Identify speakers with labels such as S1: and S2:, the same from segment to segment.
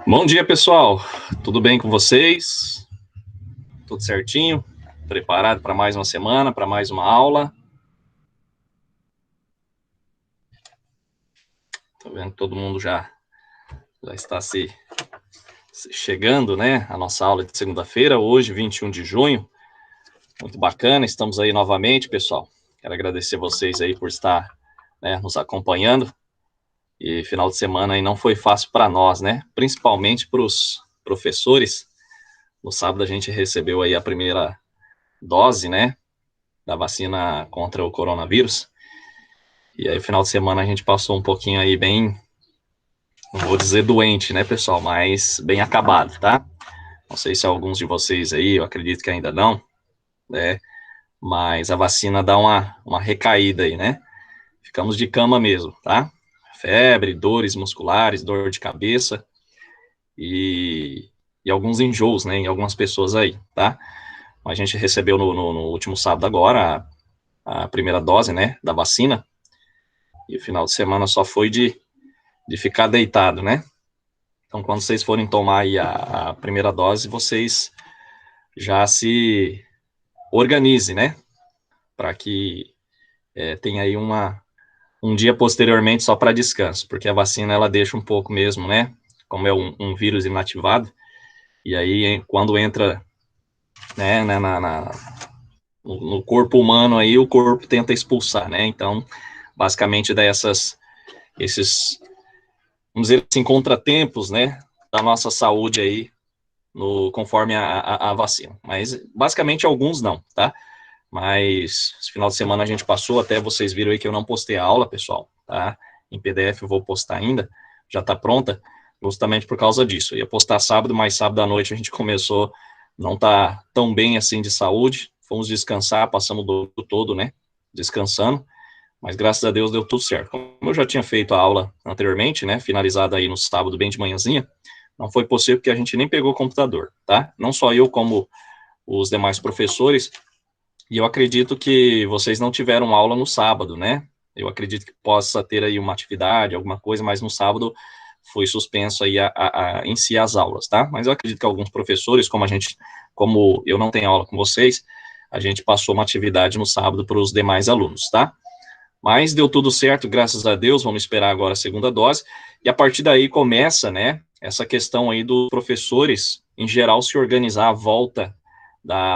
S1: Bom dia, pessoal. Tudo bem com vocês? Tudo certinho? Preparado para mais uma semana, para mais uma aula? Tô vendo que todo mundo já está se chegando, né? A nossa aula de segunda-feira, hoje, 21 de junho. Muito bacana, estamos aí novamente, pessoal. Quero agradecer vocês aí por estar, né, nos acompanhando. E final de semana aí não foi fácil para nós, né? Principalmente para os professores. No sábado a gente recebeu aí a primeira dose, né, da vacina contra o coronavírus. E aí, final de semana, a gente passou um pouquinho aí bem, não vou dizer doente, né, pessoal, mas bem acabado, tá? Não sei se alguns de vocês aí, eu acredito que ainda não, né, mas a vacina dá uma recaída aí, né? Ficamos de cama mesmo, tá? Febre, dores musculares, dor de cabeça e alguns enjoos, né, em algumas pessoas aí, tá? A gente recebeu no último sábado agora a primeira dose, né, da vacina, e o final de semana só foi de ficar deitado, né? Então, quando vocês forem tomar aí a primeira dose, vocês já se organizem, né? Para que tenha aí um dia posteriormente só para descanso, porque a vacina ela deixa um pouco mesmo, né? Como é um vírus inativado, e aí quando entra, né, no corpo humano aí, o corpo tenta expulsar, né? Então, basicamente esses, vamos dizer assim, contratempos, né, da nossa saúde aí, conforme a vacina. Mas, basicamente, alguns não, tá? Mas, esse final de semana a gente passou, até vocês viram aí que eu não postei a aula, pessoal, tá? Em PDF eu vou postar ainda, já tá pronta, justamente por causa disso. Eu ia postar sábado, mas sábado à noite a gente começou, não tá tão bem assim de saúde, fomos descansar, passamos o domingo todo, né, descansando, mas graças a Deus deu tudo certo. Como eu já tinha feito a aula anteriormente, né, finalizada aí no sábado bem de manhãzinha, não foi possível porque a gente nem pegou o computador, tá? Não só eu, como os demais professores, e eu acredito que vocês não tiveram aula no sábado, né? Eu acredito que possa ter aí uma atividade, alguma coisa, mas no sábado foi suspenso aí em si as aulas, tá? Mas eu acredito que alguns professores, como eu não tenho aula com vocês, a gente passou uma atividade no sábado para os demais alunos, tá? Mas deu tudo certo, graças a Deus, vamos esperar agora a segunda dose, e a partir daí começa, né, essa questão aí dos professores, em geral, se organizar à volta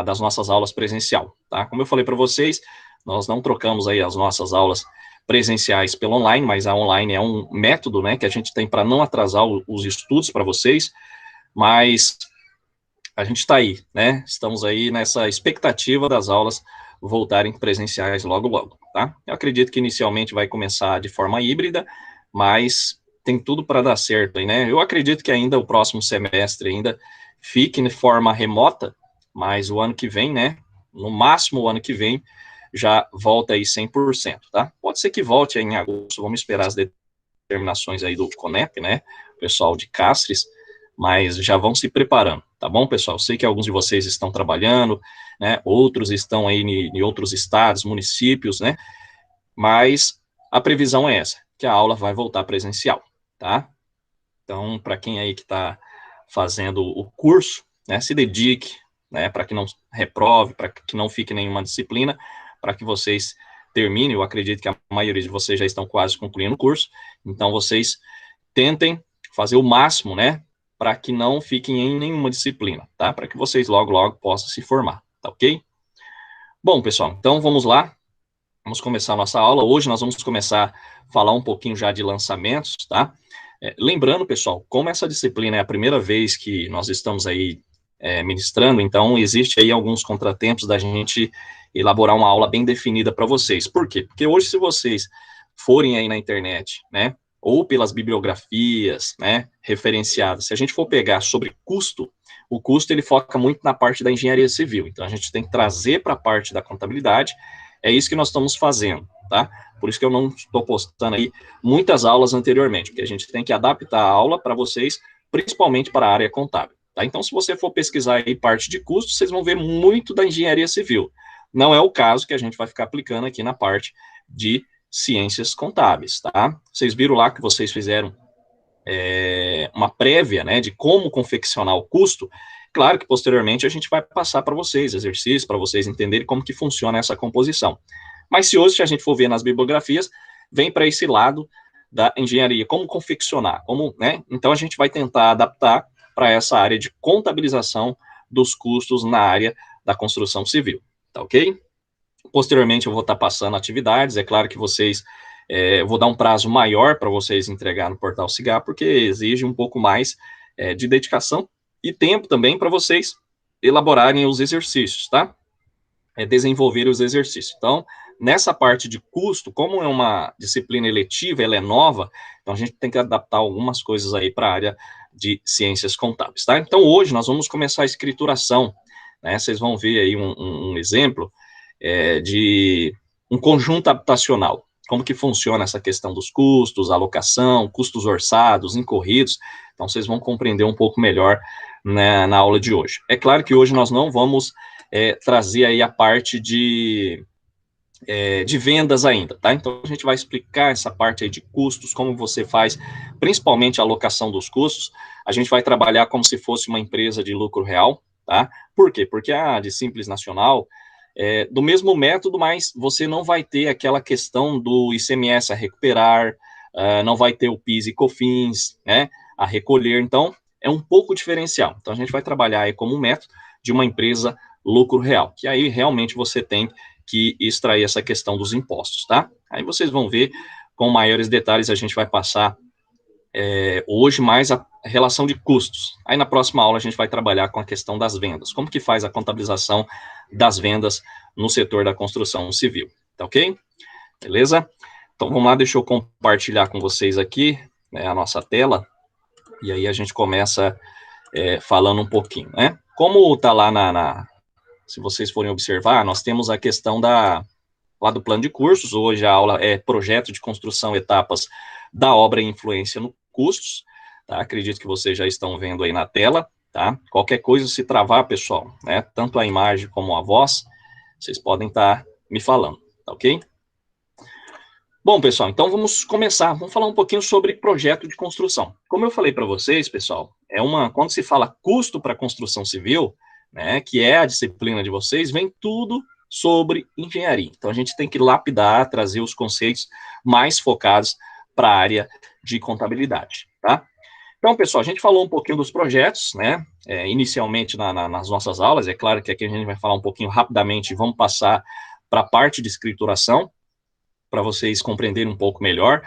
S1: das nossas aulas presencial, tá? Como eu falei para vocês, nós não trocamos aí as nossas aulas presenciais pelo online, mas a online é um método, né, que a gente tem para não atrasar os estudos para vocês, mas a gente está aí, né? Estamos aí nessa expectativa das aulas voltarem presenciais logo, logo, tá? Eu acredito que inicialmente vai começar de forma híbrida, mas tem tudo para dar certo aí, né? Eu acredito que ainda o próximo semestre ainda fique de forma remota, mas o ano que vem, né? No máximo o ano que vem já volta aí 100%, tá? Pode ser que volte aí em agosto, vamos esperar as determinações aí do CONEP, né? O pessoal de Castres, mas já vão se preparando, tá bom, pessoal? Sei que alguns de vocês estão trabalhando, né? Outros estão aí em outros estados, municípios, né? Mas a previsão é essa, que a aula vai voltar presencial, tá? Então, para quem aí que está fazendo o curso, né, se dedique, né, para que não reprove, para que não fique nenhuma disciplina, para que vocês terminem. Eu acredito que a maioria de vocês já estão quase concluindo o curso, então vocês tentem fazer o máximo, né, para que não fiquem em nenhuma disciplina, tá? Para que vocês logo, logo possam se formar, tá ok? Bom, pessoal, então vamos lá, vamos começar a nossa aula. Hoje nós vamos começar a falar um pouquinho já de lançamentos, tá? Lembrando, pessoal, como essa disciplina é a primeira vez que nós estamos aí ministrando, então existe aí alguns contratempos da gente elaborar uma aula bem definida para vocês. Por quê? Porque hoje, se vocês forem aí na internet, né, ou pelas bibliografias, né, referenciadas, se a gente for pegar sobre custo, o custo ele foca muito na parte da engenharia civil, então a gente tem que trazer para a parte da contabilidade, é isso que nós estamos fazendo, tá? Por isso que eu não estou postando aí muitas aulas anteriormente, porque a gente tem que adaptar a aula para vocês, principalmente para a área contábil, tá? Então, se você for pesquisar aí parte de custos, vocês vão ver muito da engenharia civil. Não é o caso que a gente vai ficar aplicando aqui na parte de ciências contábeis, tá? Vocês viram lá que vocês fizeram uma prévia, né, de como confeccionar o custo. Claro que posteriormente a gente vai passar para vocês exercícios, para vocês entenderem como que funciona essa composição. Mas se hoje, se a gente for ver nas bibliografias, vem para esse lado da engenharia, como confeccionar, como, né? Então a gente vai tentar adaptar para essa área de contabilização dos custos na área da construção civil, tá ok? Posteriormente eu vou estar passando atividades, é claro que vocês, eu vou dar um prazo maior para vocês entregar no Portal Cigar, porque exige um pouco mais de dedicação e tempo também para vocês elaborarem os exercícios, tá? Desenvolver os exercícios. Então, nessa parte de custo, como é uma disciplina eletiva, ela é nova, então a gente tem que adaptar algumas coisas aí para a área de ciências contábeis, tá? Então, hoje nós vamos começar a escrituração, né? Vocês vão ver aí um exemplo de um conjunto habitacional, como que funciona essa questão dos custos, alocação, custos orçados, incorridos, então vocês vão compreender um pouco melhor, né, na aula de hoje. É claro que hoje nós não vamos trazer aí a parte de vendas ainda, tá? Então, a gente vai explicar essa parte aí de custos, como você faz, principalmente a alocação dos custos. A gente vai trabalhar como se fosse uma empresa de lucro real, tá? Por quê? Porque a de Simples Nacional do mesmo método, mas você não vai ter aquela questão do ICMS a recuperar, não vai ter o PIS e COFINS, né, a recolher. Então, é um pouco diferencial. Então, a gente vai trabalhar aí como um método de uma empresa lucro real, que aí realmente você tem que extrair essa questão dos impostos, tá? Aí vocês vão ver com maiores detalhes, a gente vai passar hoje mais a relação de custos. Aí na próxima aula a gente vai trabalhar com a questão das vendas, como que faz a contabilização das vendas no setor da construção civil, tá ok? Beleza? Então vamos lá, deixa eu compartilhar com vocês aqui, né, a nossa tela, e aí a gente começa falando um pouquinho, né? Como tá lá se vocês forem observar, nós temos a questão lá do plano de cursos, hoje a aula é projeto de construção, etapas da obra e influência no custos, tá? Acredito que vocês já estão vendo aí na tela, tá? Qualquer coisa, se travar, pessoal, né? Tanto a imagem como a voz, vocês podem estar me falando, tá ok? Bom, pessoal, então vamos começar, vamos falar um pouquinho sobre projeto de construção. Como eu falei para vocês, pessoal, quando se fala custo para construção civil, né, que é a disciplina de vocês, vem tudo sobre engenharia. Então, a gente tem que lapidar, trazer os conceitos mais focados para a área de contabilidade, tá? Então, pessoal, a gente falou um pouquinho dos projetos, né, inicialmente nas nossas aulas, é claro que aqui a gente vai falar um pouquinho rapidamente, vamos passar para a parte de escrituração, para vocês compreenderem um pouco melhor.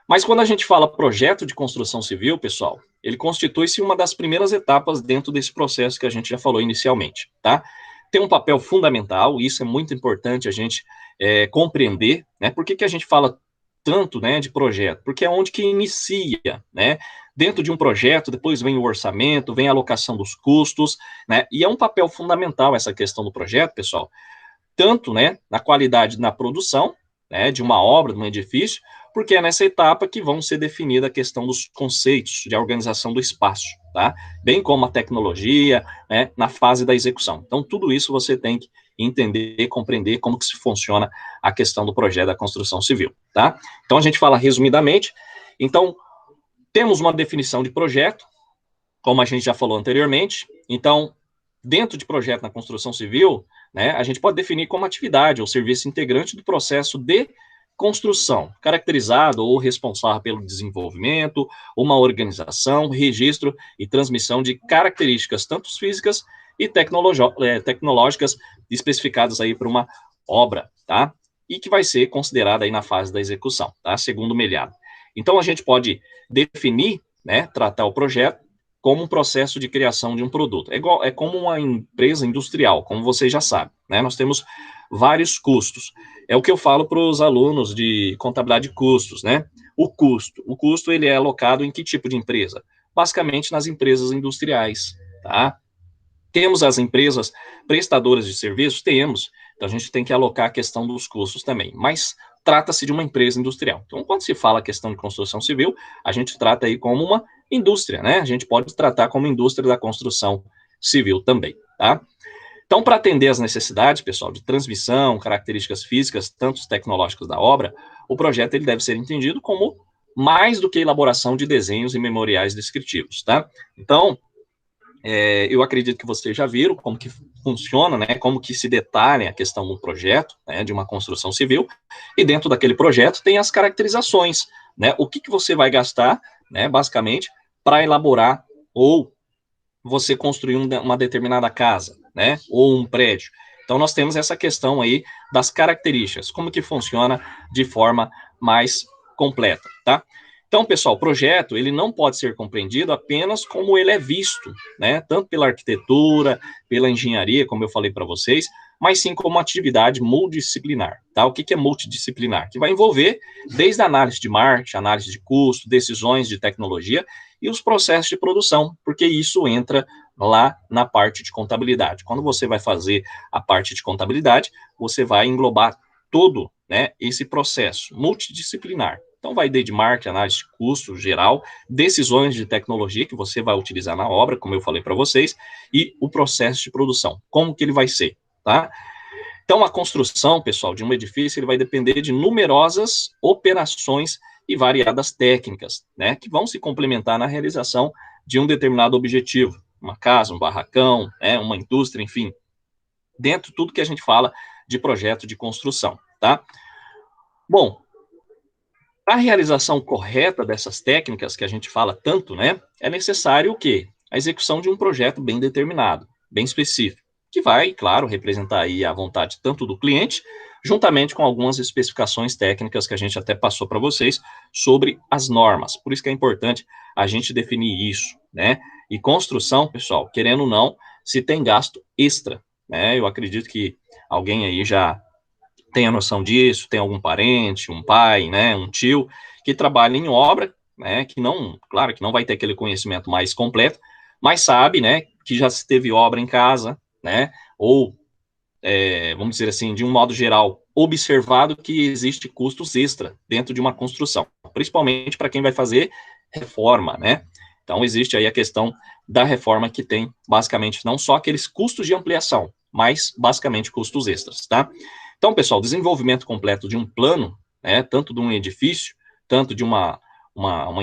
S1: Mas quando a gente fala projeto de construção civil, pessoal, ele constitui-se uma das primeiras etapas dentro desse processo que a gente já falou inicialmente, tá? Tem um papel fundamental, e isso é muito importante a gente compreender, né? Por que a gente fala tanto, né, de projeto? Porque é onde que inicia, né? Dentro de um projeto, depois vem o orçamento, vem a alocação dos custos, né? E é um papel fundamental essa questão do projeto, pessoal, tanto, né, na qualidade na produção, né, de uma obra, de um edifício, porque é nessa etapa que vão ser definida a questão dos conceitos de organização do espaço, tá? Bem como a tecnologia, né, na fase da execução. Então, tudo isso você tem que entender, compreender como que se funciona a questão do projeto da construção civil, tá? Então, a gente fala resumidamente, então, temos uma definição de projeto, como a gente já falou anteriormente, então, dentro de projeto na construção civil, né, a gente pode definir como atividade ou serviço integrante do processo de construção, caracterizado ou responsável pelo desenvolvimento, uma organização, registro e transmissão de características tanto físicas e tecnológicas especificadas aí para uma obra, tá? E que vai ser considerada aí na fase da execução, tá? Segundo o Melhado. Então, a gente pode definir, né, tratar o projeto como um processo de criação de um produto. É como uma empresa industrial, como vocês já sabem, né? Nós temos vários custos. É o que eu falo para os alunos de contabilidade de custos, né? O custo ele é alocado em que tipo de empresa? Basicamente nas empresas industriais, tá? Temos as empresas prestadoras de serviços? Temos. Então, a gente tem que alocar a questão dos custos também. Mas trata-se de uma empresa industrial. Então, quando se fala a questão de construção civil, a gente trata aí como uma indústria, né? A gente pode tratar como indústria da construção civil também, tá? Então, para atender às necessidades, pessoal, de transmissão, características físicas, tanto tecnológicas da obra, o projeto ele deve ser entendido como mais do que a elaboração de desenhos e memoriais descritivos, tá? Então, eu acredito que vocês já viram como que funciona, né, como que se detalha a questão do projeto, né, de uma construção civil, e dentro daquele projeto tem as caracterizações, né, o que você vai gastar, né, basicamente, para elaborar ou você construir uma determinada casa, né, ou um prédio. Então, nós temos essa questão aí das características, como que funciona de forma mais completa, tá? Então, pessoal, o projeto, ele não pode ser compreendido apenas como ele é visto, né, tanto pela arquitetura, pela engenharia, como eu falei para vocês, mas sim como uma atividade multidisciplinar, tá? O que é multidisciplinar? Que vai envolver desde a análise de marketing, análise de custo, decisões de tecnologia e os processos de produção, porque isso entra lá na parte de contabilidade. Quando você vai fazer a parte de contabilidade, você vai englobar todo, né, esse processo multidisciplinar. Então, vai desde marketing, análise de custo geral, decisões de tecnologia que você vai utilizar na obra, como eu falei para vocês, e o processo de produção, como que ele vai ser, tá? Então, a construção, pessoal, de um edifício, ele vai depender de numerosas operações e variadas técnicas, né, que vão se complementar na realização de um determinado objetivo, uma casa, um barracão, né, uma indústria, enfim, dentro de tudo que a gente fala de projeto de construção, tá? Bom, para a realização correta dessas técnicas que a gente fala tanto, né, é necessário o quê? A execução de um projeto bem determinado, bem específico, que vai, claro, representar aí a vontade tanto do cliente, juntamente com algumas especificações técnicas que a gente até passou para vocês sobre as normas. Por isso que é importante a gente definir isso, né? E construção, pessoal, querendo ou não, se tem gasto extra, né? Eu acredito que alguém aí já tem a noção disso, tem algum parente, um pai, né, um tio, que trabalha em obra, né, que não, claro, que não vai ter aquele conhecimento mais completo, mas sabe, né, que já se teve obra em casa, né, ou, vamos dizer assim, de um modo geral, observado que existe custos extra dentro de uma construção, principalmente para quem vai fazer reforma, né, então existe aí a questão da reforma que tem, basicamente, não só aqueles custos de ampliação, mas, basicamente, custos extras, tá? Então, pessoal, desenvolvimento completo de um plano, né, tanto de um edifício, tanto de uma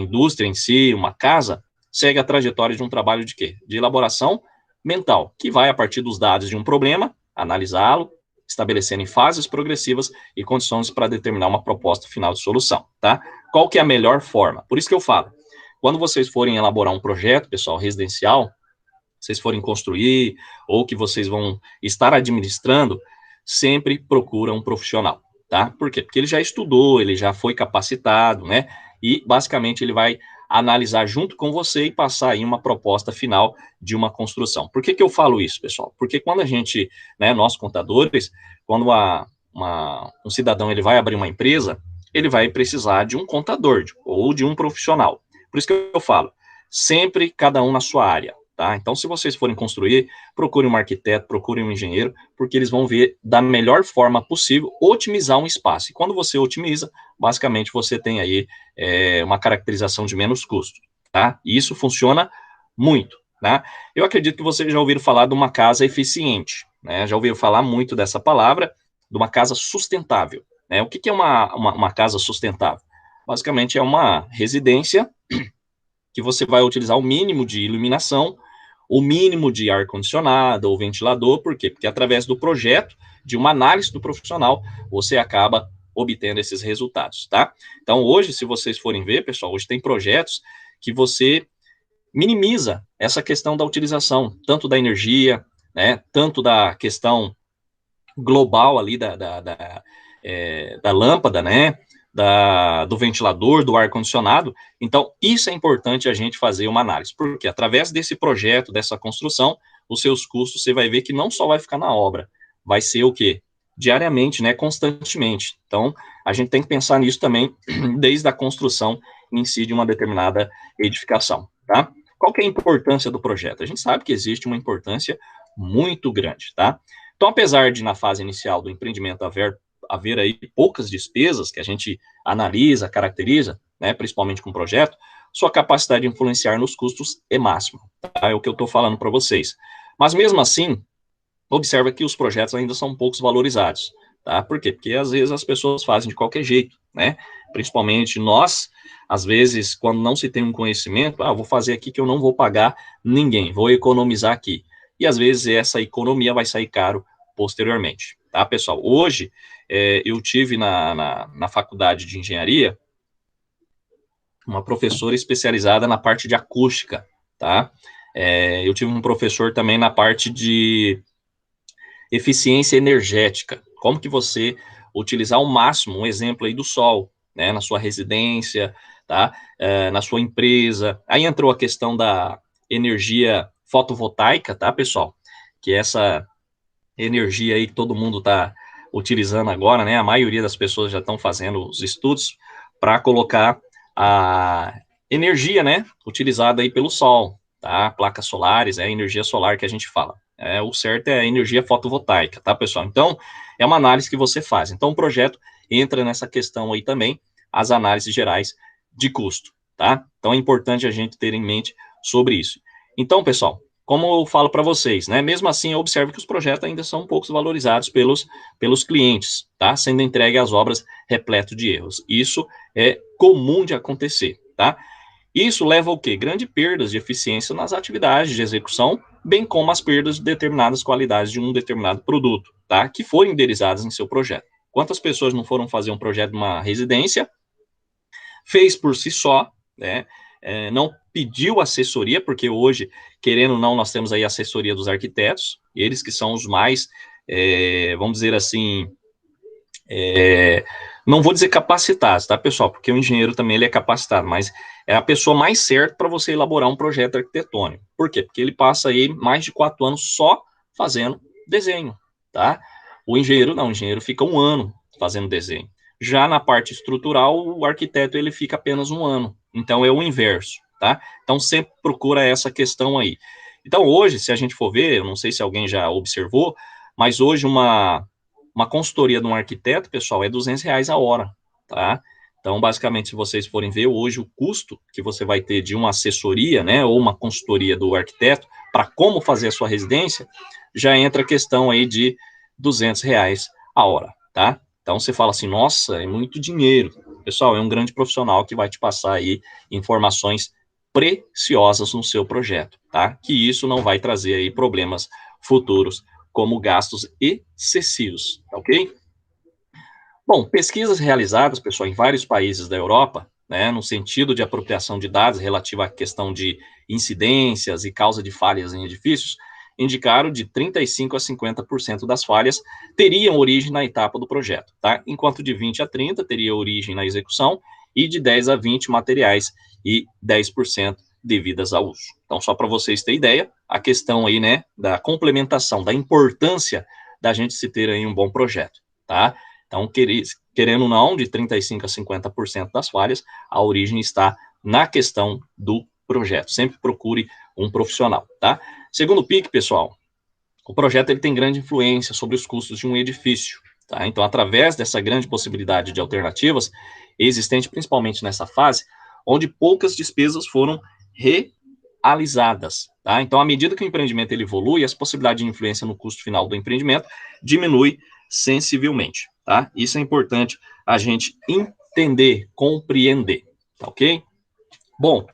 S1: indústria em si, uma casa, segue a trajetória de um trabalho de quê? De elaboração mental, que vai a partir dos dados de um problema, analisá-lo, estabelecendo em fases progressivas e condições para determinar uma proposta final de solução, tá? Qual que é a melhor forma? Por isso que eu falo, quando vocês forem elaborar um projeto, pessoal, residencial, vocês forem construir, ou que vocês vão estar administrando, sempre procura um profissional, tá? Por quê? Porque ele já estudou, ele já foi capacitado, né? E, basicamente, ele vai analisar junto com você e passar aí uma proposta final de uma construção. Por que que eu falo isso, pessoal? Porque quando a gente, né, nós contadores, quando um cidadão ele vai abrir uma empresa, ele vai precisar de um contador ou de um profissional. Por isso que eu falo, sempre cada um na sua área. Tá? Então, se vocês forem construir, procure um arquiteto, procure um engenheiro, porque eles vão ver da melhor forma possível otimizar um espaço. E quando você otimiza, basicamente você tem aí uma caracterização de menos custo. Tá? E isso funciona muito. Tá? Eu acredito que vocês já ouviram falar de uma casa eficiente. Né? Já ouviram falar muito dessa palavra, de uma casa sustentável. Né? O que é uma casa sustentável? Basicamente é uma residência que você vai utilizar o mínimo de iluminação, o mínimo de ar-condicionado ou ventilador, por quê? Porque através do projeto, de uma análise do profissional, você acaba obtendo esses resultados, tá? Então, hoje, se vocês forem ver, pessoal, hoje tem projetos que você minimiza essa questão da utilização, tanto da energia, né, tanto da questão global ali da lâmpada, né, do ventilador, do ar-condicionado. Então, isso é importante a gente fazer uma análise, porque através desse projeto, dessa construção, os seus custos, você vai ver que não só vai ficar na obra, vai ser o quê? Diariamente, né, constantemente. Então, a gente tem que pensar nisso também, desde a construção em si de uma determinada edificação, tá? Qual que é a importância do projeto? A gente sabe que existe uma importância muito grande, tá? Então, apesar de, na fase inicial do empreendimento, haver aí poucas despesas que a gente analisa, caracteriza, né, principalmente com o projeto, sua capacidade de influenciar nos custos é máxima, tá? É o que eu estou falando para vocês. Mas, mesmo assim, observa que os projetos ainda são poucos valorizados, tá? Por quê? Porque, às vezes, as pessoas fazem de qualquer jeito, né? Principalmente nós, Às vezes, quando não se tem um conhecimento, vou fazer aqui que eu não vou pagar ninguém, vou economizar aqui. E às vezes essa economia vai sair caro posteriormente, tá, pessoal? Hoje, eu tive na faculdade de engenharia uma professora especializada na parte de acústica, tá? Eu tive um professor também na parte de eficiência energética. Como que você utilizar ao máximo, um exemplo aí do sol, né, na sua residência, tá? Na sua empresa. Aí entrou a questão da energia fotovoltaica, tá, pessoal? Que é essa energia aí que todo mundo está utilizando agora, né? A maioria das pessoas já estão fazendo os estudos para colocar a energia, né, utilizada aí pelo sol, tá? Placas solares, é a energia solar que a gente fala. O certo é a energia fotovoltaica, tá, pessoal? Então, é uma análise que você faz. Então, o projeto entra nessa questão aí também, as análises gerais de custo, tá? Então, é importante a gente ter em mente sobre isso. Então, pessoal, como eu falo para vocês, né? Mesmo assim, eu observo que os projetos ainda são um pouco valorizados pelos clientes, tá? Sendo entregue as obras repleto de erros. Isso é comum de acontecer, tá? Isso leva ao quê? Grande perdas de eficiência nas atividades de execução, bem como as perdas de determinadas qualidades de um determinado produto, tá? Que foram indenizadas em seu projeto. Quantas pessoas não foram fazer um projeto de uma residência, fez por si só, né? Não pediu assessoria, porque hoje, querendo ou não, nós temos aí a assessoria dos arquitetos, eles que são os mais, vamos dizer assim, não vou dizer capacitados, tá, pessoal? Porque o engenheiro também ele é capacitado, mas é a pessoa mais certa para você elaborar um projeto arquitetônico. Por quê? Porque ele passa aí mais de 4 anos só fazendo desenho, tá? O engenheiro não, o engenheiro fica 1 ano fazendo desenho. Já na parte estrutural, o arquiteto ele fica apenas 1 ano. Então é o inverso, tá? Então sempre procura essa questão aí. Então hoje, se a gente for ver, eu não sei se alguém já observou, mas hoje uma consultoria de um arquiteto, pessoal, é R$ 200 a hora, tá? Então, basicamente, se vocês forem ver hoje o custo que você vai ter de uma assessoria, né, ou uma consultoria do arquiteto para como fazer a sua residência, já entra a questão aí de R$ 200 a hora, tá? Então, você fala assim, nossa, é muito dinheiro. Pessoal, é um grande profissional que vai te passar aí informações preciosas no seu projeto, tá? Que isso não vai trazer aí problemas futuros como gastos excessivos, ok? Bom, pesquisas realizadas, pessoal, em vários países da Europa, né, no sentido de apropriação de dados relativa à questão de incidências e causa de falhas em edifícios, indicaram de 35% a 50% das falhas teriam origem na etapa do projeto, tá? Enquanto de 20% a 30% teria origem na execução e de 10% a 20% materiais e 10% devidas ao uso. Então, só para vocês terem ideia, a questão aí, né, da complementação, da importância da gente se ter aí um bom projeto, tá? Então, querendo ou não, de 35% a 50% das falhas, a origem está na questão do projeto. Sempre procure um profissional, tá? Segundo o PIC, pessoal, o projeto ele tem grande influência sobre os custos de um edifício, tá? Então, através dessa grande possibilidade de alternativas, existente principalmente nessa fase, onde poucas despesas foram realizadas, tá? Então, à medida que o empreendimento ele evolui, as possibilidades de influência no custo final do empreendimento diminui sensivelmente, tá? Isso é importante a gente entender, compreender, tá ok? Bom,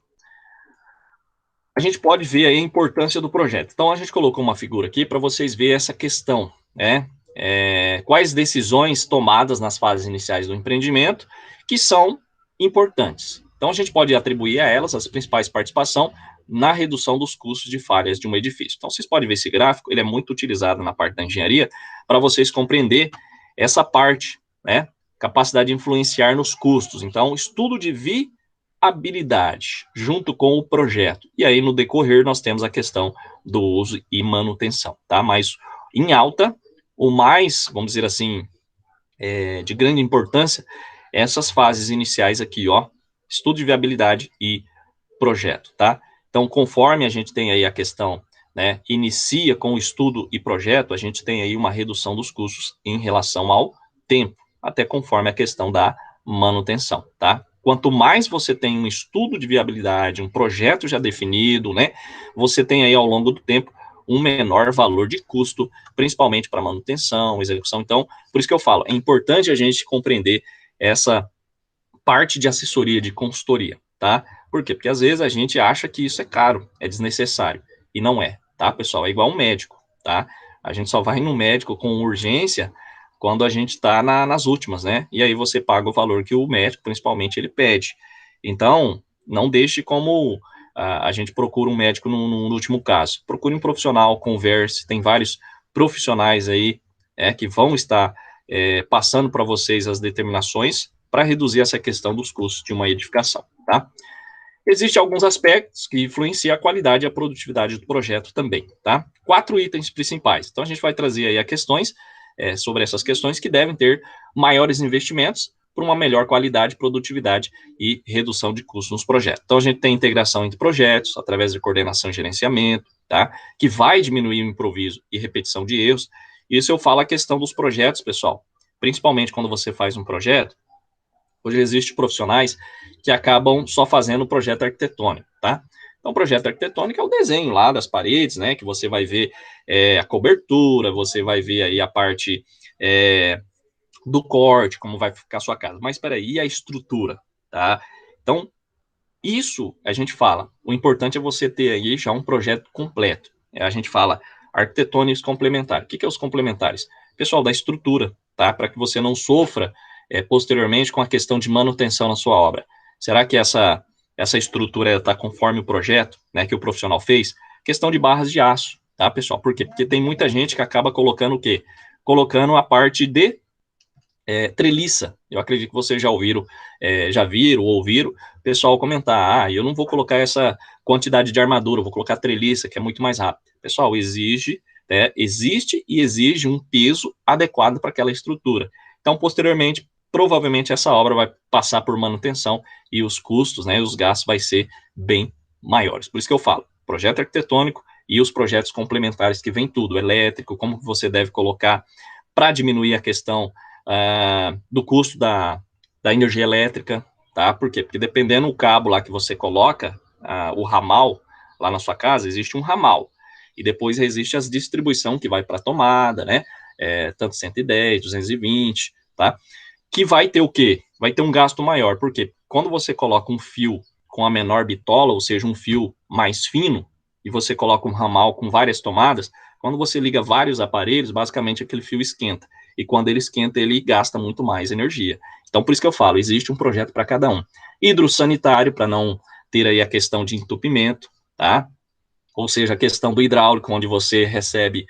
S1: a gente pode ver aí a importância do projeto. Então, a gente colocou uma figura aqui para vocês verem essa questão, né? Quais decisões tomadas nas fases iniciais do empreendimento que são importantes. Então, a gente pode atribuir a elas as principais participações na redução dos custos de falhas de um edifício. Então, vocês podem ver esse gráfico, ele é muito utilizado na parte da engenharia para vocês compreender essa parte, né? Capacidade de influenciar nos custos. Então, estudo de viabilidade junto com o projeto. E aí, no decorrer, nós temos a questão do uso e manutenção, tá? Mas em alta, o mais, vamos dizer assim, de grande importância, essas fases iniciais aqui, ó, estudo de viabilidade e projeto, tá? Então, conforme a gente tem aí a questão, né, inicia com o estudo e projeto, a gente tem aí uma redução dos custos em relação ao tempo, até conforme a questão da manutenção, tá? Quanto mais você tem um estudo de viabilidade, um projeto já definido, né, você tem aí ao longo do tempo um menor valor de custo, principalmente para manutenção, execução. Então, por isso que eu falo, é importante a gente compreender essa parte de assessoria, de consultoria, tá? Por quê? Porque às vezes a gente acha que isso é caro, é desnecessário, e não é, tá, pessoal? É igual um médico, tá? A gente só vai no médico com urgência quando a gente está nas últimas, né? E aí você paga o valor que o médico, principalmente, ele pede. Então, não deixe como a gente procura um médico no último caso. Procure um profissional, converse, tem vários profissionais aí que vão estar passando para vocês as determinações para reduzir essa questão dos custos de uma edificação, tá? Existem alguns aspectos que influenciam a qualidade e a produtividade do projeto também, tá? 4 itens principais. Então, a gente vai trazer aí questões sobre essas questões que devem ter maiores investimentos para uma melhor qualidade, produtividade e redução de custos nos projetos. Então, a gente tem integração entre projetos, através de coordenação e gerenciamento, tá? Que vai diminuir o improviso e repetição de erros. Isso eu falo a questão dos projetos, pessoal. Principalmente quando você faz um projeto, hoje existem profissionais que acabam só fazendo o projeto arquitetônico, tá? Então, o projeto arquitetônico é o desenho lá das paredes, né? Que você vai ver a cobertura, você vai ver aí a parte do corte, como vai ficar a sua casa. Mas, espera aí, e a estrutura, tá? Então, isso a gente fala. O importante é você ter aí já um projeto completo. A gente fala arquitetônicos complementares. O que é os complementares? Pessoal, da estrutura, tá? Para que você não sofra posteriormente com a questão de manutenção na sua obra. Será que essa estrutura está conforme o projeto, né, que o profissional fez? Questão de barras de aço, tá, pessoal? Por quê? Porque tem muita gente que acaba colocando o quê? Colocando a parte de treliça. Eu acredito que vocês já ouviram, já viram ou ouviram o pessoal comentar, eu não vou colocar essa quantidade de armadura, vou colocar treliça, que é muito mais rápido. Pessoal, existe e exige um peso adequado para aquela estrutura. Então, posteriormente, provavelmente essa obra vai passar por manutenção e os custos, né, os gastos vai ser bem maiores. Por isso que eu falo, projeto arquitetônico e os projetos complementares que vem tudo, elétrico, como você deve colocar para diminuir a questão do custo da energia elétrica, tá? Por quê? Porque dependendo do cabo lá que você coloca, o ramal, lá na sua casa, existe um ramal. E depois existe a distribuição que vai para a tomada, né? Tanto 110, 220, tá? Que vai ter o quê? Vai ter um gasto maior. Por quê? Quando você coloca um fio com a menor bitola, ou seja, um fio mais fino, e você coloca um ramal com várias tomadas, quando você liga vários aparelhos, basicamente aquele fio esquenta. E quando ele esquenta, ele gasta muito mais energia. Então, por isso que eu falo, existe um projeto para cada um. Hidrossanitário, para não ter aí a questão de entupimento, tá? Ou seja, a questão do hidráulico, onde você recebe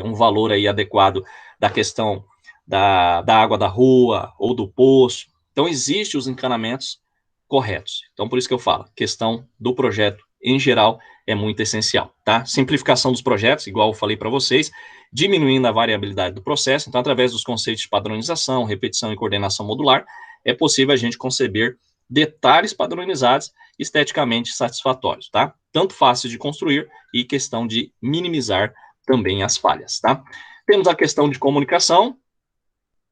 S1: um valor aí adequado da questão da água da rua ou do poço. Então, existem os encanamentos corretos. Então, por isso que eu falo, questão do projeto em geral é muito essencial, tá? Simplificação dos projetos, igual eu falei para vocês, diminuindo a variabilidade do processo. Então, através dos conceitos de padronização, repetição e coordenação modular, é possível a gente conceber detalhes padronizados esteticamente satisfatórios, tá? Tanto fáceis de construir e questão de minimizar também as falhas, tá? Temos a questão de comunicação,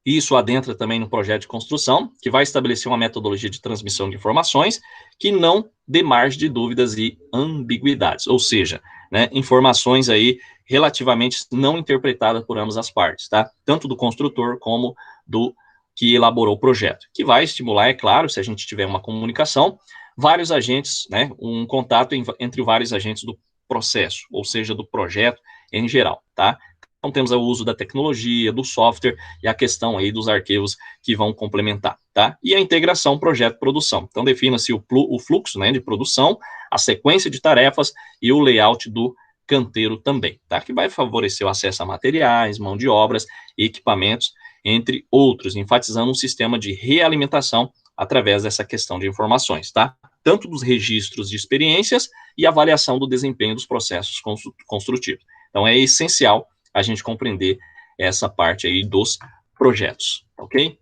S1: isso adentra também no projeto de construção, que vai estabelecer uma metodologia de transmissão de informações que não dê margem de dúvidas e ambiguidades, ou seja, né, informações aí relativamente não interpretadas por ambas as partes, tá? Tanto do construtor como do que elaborou o projeto, que vai estimular, é claro, se a gente tiver uma comunicação, vários agentes, né, um contato entre vários agentes do processo, ou seja, do projeto em geral, tá? Então, temos o uso da tecnologia, do software e a questão aí dos arquivos que vão complementar, tá? E a integração projeto-produção. Então, defina-se o fluxo, né, de produção, a sequência de tarefas e o layout do canteiro também, tá? Que vai favorecer o acesso a materiais, mão de obras, equipamentos, entre outros, enfatizando um sistema de realimentação através dessa questão de informações, tá? Tanto dos registros de experiências e avaliação do desempenho dos processos construtivos. Então, é essencial a gente compreender essa parte aí dos projetos, ok?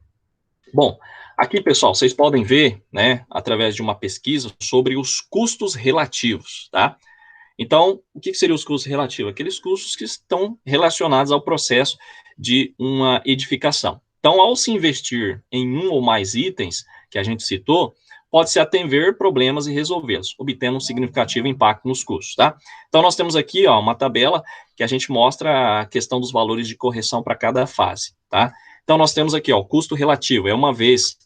S1: Bom, aqui, pessoal, vocês podem ver, né, através de uma pesquisa sobre os custos relativos, tá? Então, o que seriam os custos relativos? Aqueles custos que estão relacionados ao processo de uma edificação. Então, ao se investir em um ou mais itens que a gente citou, pode-se atender problemas e resolvê-los, obtendo um significativo impacto nos custos, tá? Então, nós temos aqui, ó, uma tabela que a gente mostra a questão dos valores de correção para cada fase, tá? Então, nós temos aqui, ó, o custo relativo, é uma vez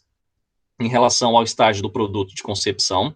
S1: em relação ao estágio do produto de concepção,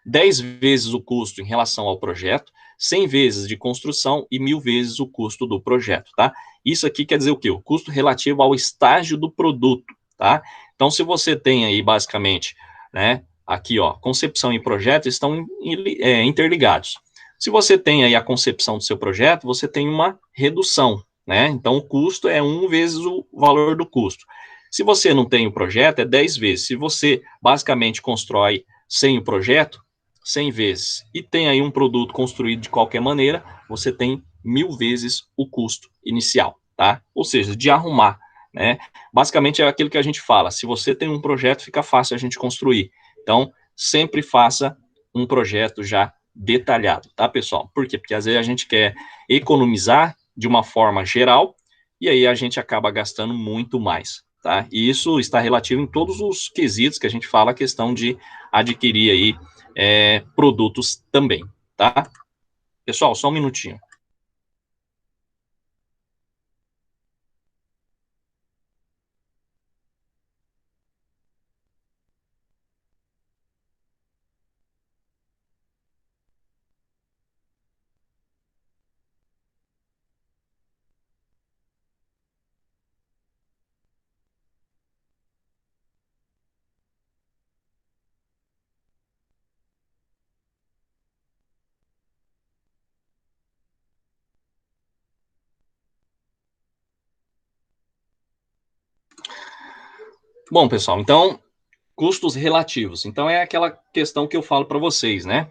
S1: 10 vezes o custo em relação ao projeto, 100 vezes de construção e 1.000 vezes o custo do projeto, tá? Isso aqui quer dizer o quê? O custo relativo ao estágio do produto, tá? Então, se você tem aí, basicamente, né, aqui, ó, concepção e projeto estão interligados. Se você tem aí a concepção do seu projeto, você tem uma redução, né? Então, o custo é 1 vezes o valor do custo. Se você não tem o projeto, é 10 vezes. Se você, basicamente, constrói sem o projeto, 100 vezes, e tem aí um produto construído de qualquer maneira, você tem 1.000 vezes o custo inicial, tá? Ou seja, de arrumar, né? Basicamente é aquilo que a gente fala, se você tem um projeto, fica fácil a gente construir. Então, sempre faça um projeto já detalhado, tá, pessoal? Por quê? Porque às vezes a gente quer economizar de uma forma geral, e aí a gente acaba gastando muito mais, tá? E isso está relativo em todos os quesitos que a gente fala, a questão de adquirir aí produtos também, tá? Pessoal, só um minutinho. Bom, pessoal, então, custos relativos. Então, é aquela questão que eu falo para vocês, né?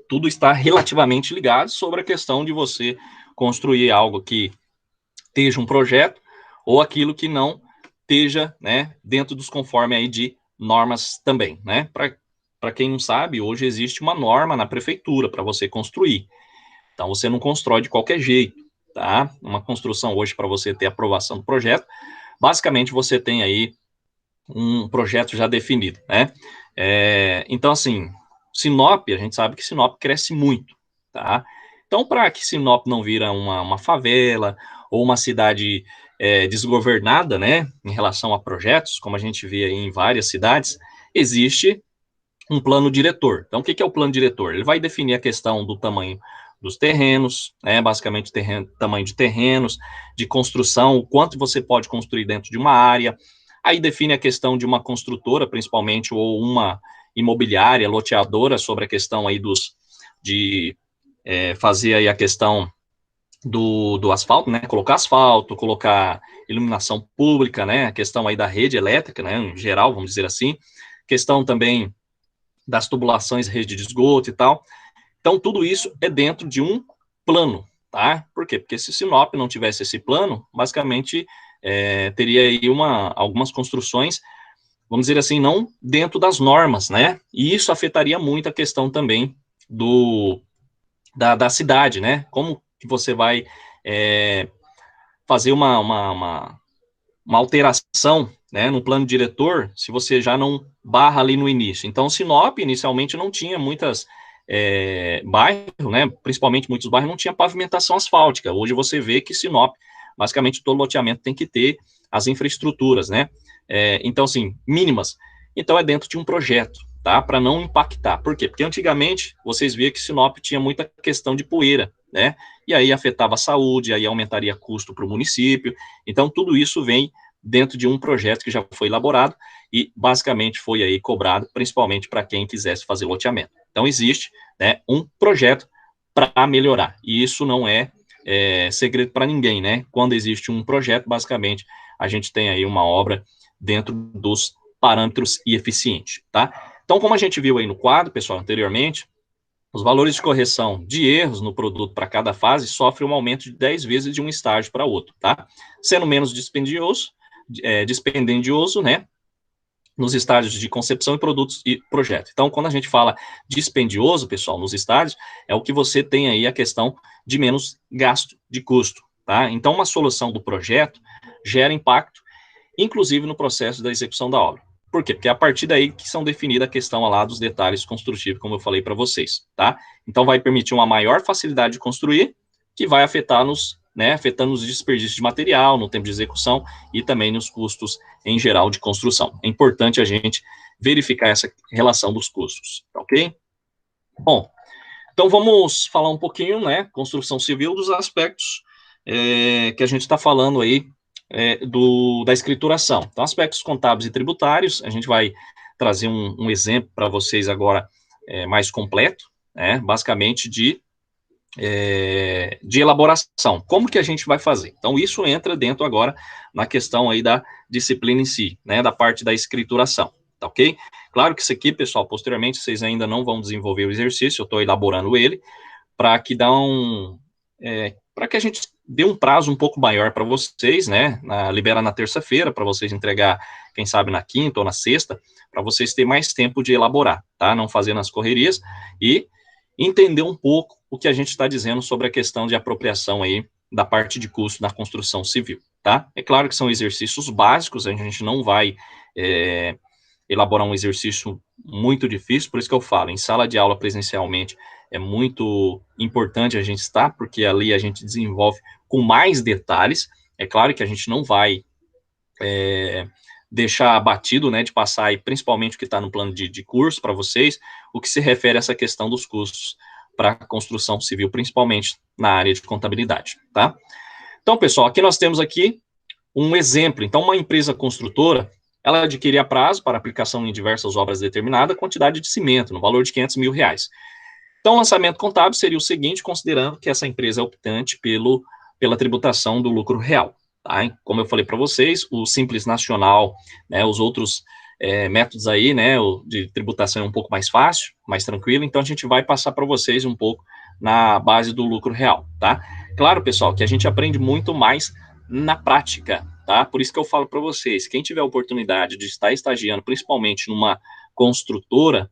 S1: Tudo está relativamente ligado sobre a questão de você construir algo que esteja um projeto ou aquilo que não esteja, né, dentro dos conforme aí de normas também, né? Para quem não sabe, hoje existe uma norma na prefeitura para você construir. Então, você não constrói de qualquer jeito, tá? Uma construção hoje, para você ter aprovação do projeto, basicamente você tem aí um projeto já definido, né? Então, assim, Sinop, a gente sabe que Sinop cresce muito, tá? Então, para que Sinop não vira uma favela ou uma cidade desgovernada, né, em relação a projetos, como a gente vê aí em várias cidades, existe um plano diretor. Então, o que é o plano diretor? Ele vai definir a questão do tamanho dos terrenos, né, basicamente tamanho de terrenos, de construção, o quanto você pode construir dentro de uma área. Aí define a questão de uma construtora, principalmente, ou uma imobiliária, loteadora, sobre a questão aí de fazer aí a questão do asfalto, né, colocar asfalto, colocar iluminação pública, né, a questão aí da rede elétrica, né, em geral, vamos dizer assim, questão também das tubulações, rede de esgoto e tal. Então, tudo isso é dentro de um plano, tá? Por quê? Porque se Sinop não tivesse esse plano, basicamente teria aí algumas construções, vamos dizer assim, não dentro das normas, né? E isso afetaria muito a questão também da cidade, né? Como que você vai fazer uma alteração, né, no plano diretor, se você já não barra ali no início. Então, Sinop, inicialmente, não tinha muitas bairros, né, principalmente muitos bairros, não tinha pavimentação asfáltica. Hoje você vê que Sinop, basicamente, todo loteamento tem que ter as infraestruturas, né, então, assim, mínimas. Então, é dentro de um projeto, tá, para não impactar. Por quê? Porque antigamente, vocês viam que Sinop tinha muita questão de poeira, né, e aí afetava a saúde, aí aumentaria custo para o município. Então, tudo isso vem dentro de um projeto que já foi elaborado e, basicamente, foi aí cobrado, principalmente para quem quisesse fazer loteamento. Então, existe, né, um projeto para melhorar, e isso não é segredo para ninguém, né? Quando existe um projeto, basicamente, a gente tem aí uma obra dentro dos parâmetros e eficiente, tá? Então, como a gente viu aí no quadro, pessoal, anteriormente, os valores de correção de erros no produto para cada fase sofrem um aumento de 10 vezes de um estágio para outro, tá? Sendo menos dispendioso, né? Nos estágios de concepção e produtos e projeto. Então, quando a gente fala dispendioso, pessoal, nos estágios, é o que você tem aí a questão de menos gasto de custo, tá? Então, uma solução do projeto gera impacto, inclusive no processo da execução da obra. Por quê? Porque é a partir daí que são definidas a questão lá dos detalhes construtivos, como eu falei para vocês, tá? Então, vai permitir uma maior facilidade de construir, que vai afetar nos né, afetando os desperdícios de material, no tempo de execução e também nos custos em geral de construção. É importante a gente verificar essa relação dos custos, ok? Bom, então vamos falar um pouquinho, né, construção civil, dos aspectos que a gente está falando aí da escrituração. Então, aspectos contábeis e tributários, a gente vai trazer um exemplo para vocês agora mais completo, né, basicamente de elaboração. Como que a gente vai fazer? Então, isso entra dentro agora na questão aí da disciplina em si, né, da parte da escrituração, tá ok? Claro que isso aqui, pessoal, posteriormente vocês ainda não vão desenvolver o exercício, eu estou elaborando ele, para que para que a gente dê um prazo um pouco maior para vocês, né, libera na terça-feira, para vocês entregar, quem sabe, na quinta ou na sexta, para vocês terem mais tempo de elaborar, tá? Não fazer nas correrias e entender um pouco o que a gente está dizendo sobre a questão de apropriação aí da parte de custo na construção civil, tá? É claro que são exercícios básicos, a gente não vai elaborar um exercício muito difícil, por isso que eu falo, em sala de aula presencialmente é muito importante a gente estar, porque ali a gente desenvolve com mais detalhes. É claro que a gente não vai deixar abatido, né, de passar aí, principalmente o que está no plano de curso para vocês, o que se refere a essa questão dos custos para a construção civil, principalmente na área de contabilidade, tá? Então, pessoal, aqui nós temos aqui um exemplo. Então, uma empresa construtora, ela adquiria a prazo para aplicação em diversas obras determinada quantidade de cimento, no valor de R$500 mil. Então, o lançamento contábil seria o seguinte, considerando que essa empresa é optante pela tributação do lucro real. Tá? Como eu falei para vocês, o Simples Nacional, né, os outros métodos aí, né, de tributação é um pouco mais fácil, mais tranquilo, então a gente vai passar para vocês um pouco na base do lucro real, tá? Claro, pessoal, que a gente aprende muito mais na prática, tá? Por isso que eu falo para vocês, quem tiver a oportunidade de estar estagiando, principalmente numa construtora,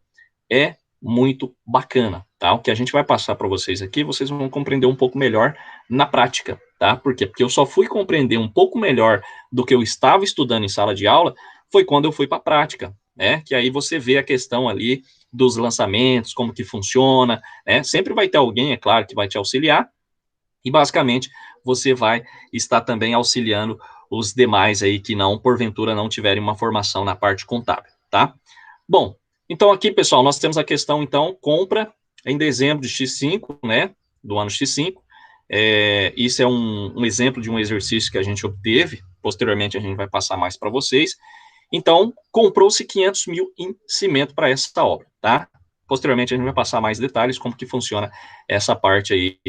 S1: é muito bacana, tá? O que a gente vai passar para vocês aqui, vocês vão compreender um pouco melhor na prática, tá? Por quê? Porque eu só fui compreender um pouco melhor do que eu estava estudando em sala de aula, foi quando eu fui para a prática, né? Que aí você vê a questão ali dos lançamentos, como que funciona, né? Sempre vai ter alguém, é claro, que vai te auxiliar, e basicamente você vai estar também auxiliando os demais aí que não, porventura, não tiverem uma formação na parte contábil, tá? Bom, então aqui, pessoal, nós temos a questão, então, compra em dezembro de X5, né, do ano X5, isso é um exemplo de um exercício que a gente obteve, posteriormente a gente vai passar mais para vocês. Então, comprou-se 500 mil em cimento para essa obra, tá? Posteriormente a gente vai passar mais detalhes, como que funciona essa parte aí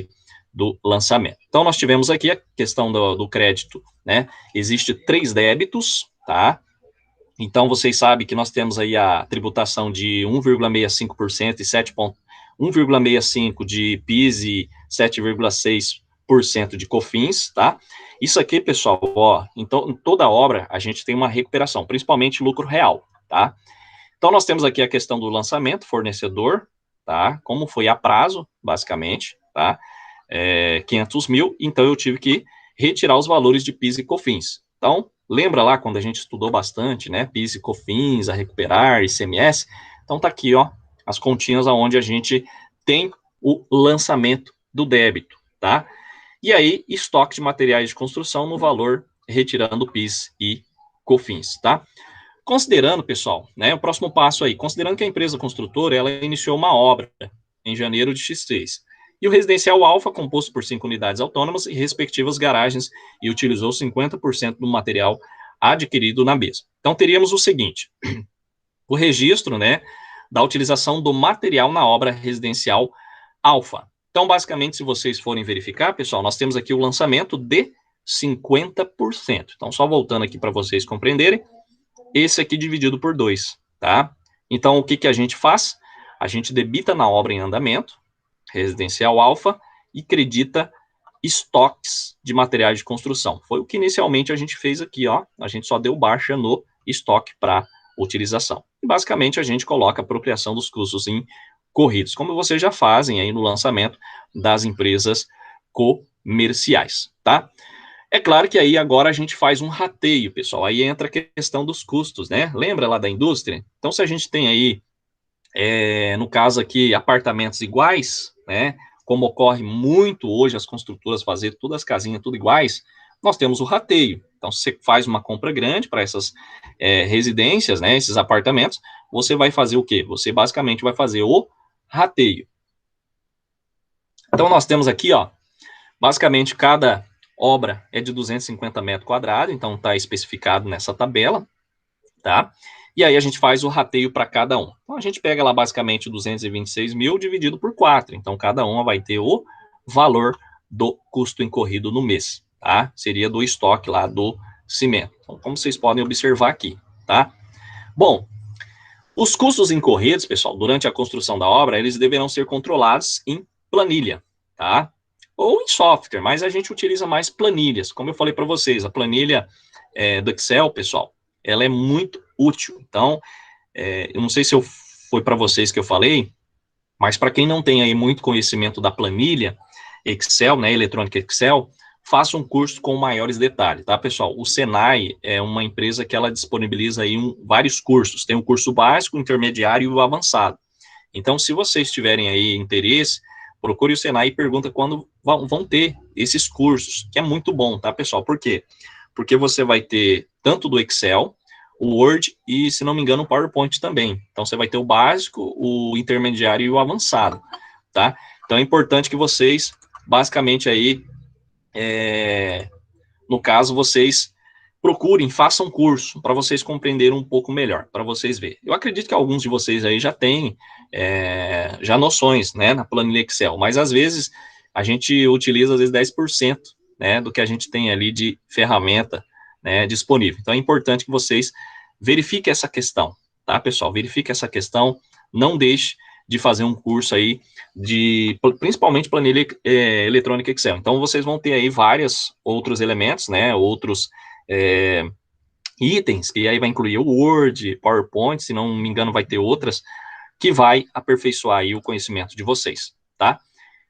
S1: do lançamento. Então, nós tivemos aqui a questão do crédito, né? Existe 3 débitos, tá? Então, vocês sabem que nós temos aí a tributação de 1,65% e 1,65% de PIS e 7,6% de COFINS, tá? Isso aqui, pessoal, ó, então, em toda obra a gente tem uma recuperação, principalmente lucro real, tá? Então, nós temos aqui a questão do lançamento, fornecedor, tá? Como foi a prazo, basicamente, tá? 500 mil, então eu tive que retirar os valores de PIS e COFINS. Então, lembra lá quando a gente estudou bastante, né? PIS e COFINS, a recuperar, ICMS. Então, tá aqui, ó, as continhas onde a gente tem o lançamento do débito, tá? E aí, estoque de materiais de construção no valor, retirando PIS e COFINS, tá? Considerando, pessoal, né, o próximo passo aí, considerando que a empresa construtora, ela iniciou uma obra em janeiro de X3, e o residencial Alfa, composto por 5 unidades autônomas e respectivas garagens, e utilizou 50% do material adquirido na mesma. Então, teríamos o seguinte, o registro, né, da utilização do material na obra residencial Alfa. Então, basicamente, se vocês forem verificar, pessoal, nós temos aqui o lançamento de 50%. Então, só voltando aqui para vocês compreenderem, esse aqui dividido por 2, tá? Então, o que que a gente faz? A gente debita na obra em andamento, residencial Alfa, e credita estoques de materiais de construção. Foi o que inicialmente a gente fez aqui, ó. A gente só deu baixa no estoque para utilização. E basicamente a gente coloca a apropriação dos custos incorridos, como vocês já fazem aí no lançamento das empresas comerciais, tá? É claro que aí agora a gente faz um rateio, pessoal. Aí entra a questão dos custos, né? Lembra lá da indústria? Então, se a gente tem aí, no caso aqui, apartamentos iguais, né? como ocorre muito hoje as construtoras fazer todas as casinhas tudo iguais, nós temos o rateio. Então, se você faz uma compra grande para essas residências, né, esses apartamentos, você vai fazer o quê? Você basicamente vai fazer o rateio. Então, nós temos aqui, ó, basicamente cada obra é de 250 metros quadrados, então está especificado nessa tabela, tá? E aí a gente faz o rateio para cada um. Então, a gente pega lá basicamente 226 mil dividido por 4. Então, cada uma vai ter o valor do custo incorrido no mês, tá? Seria do estoque lá do cimento. Então, como vocês podem observar aqui, tá? Bom, os custos incorridos, pessoal, durante a construção da obra, eles deverão ser controlados em planilha, tá? Ou em software, mas a gente utiliza mais planilhas. Como eu falei para vocês, a planilha do Excel, pessoal, ela é muito útil. Então, eu não sei se foi para vocês que eu falei, mas para quem não tem aí muito conhecimento da planilha Excel, né, eletrônica Excel, faça um curso com maiores detalhes, tá, pessoal? O Senai é uma empresa que ela disponibiliza aí vários cursos. Tem o curso básico, o intermediário e o avançado. Então, se vocês tiverem aí interesse, procure o Senai e pergunta quando vão ter esses cursos, que é muito bom, tá, pessoal? Por quê? Porque você vai ter tanto do Excel, o Word e, se não me engano, o PowerPoint também. Então, você vai ter o básico, o intermediário e o avançado, tá? Então, é importante que vocês, basicamente aí, no caso, vocês procurem, façam curso, para vocês compreenderem um pouco melhor, para vocês verem. Eu acredito que alguns de vocês aí já têm já noções, né, na planilha Excel, mas às vezes a gente utiliza, às vezes, 10%, né, do que a gente tem ali de ferramenta, né, disponível. Então, é importante que vocês verifiquem essa questão, tá, pessoal? Verifiquem essa questão, não deixe de fazer um curso aí principalmente planilha eletrônica Excel. Então, vocês vão ter aí vários outros elementos, né, outros itens, que aí vai incluir o Word, PowerPoint, se não me engano vai ter outras, que vai aperfeiçoar aí o conhecimento de vocês, tá?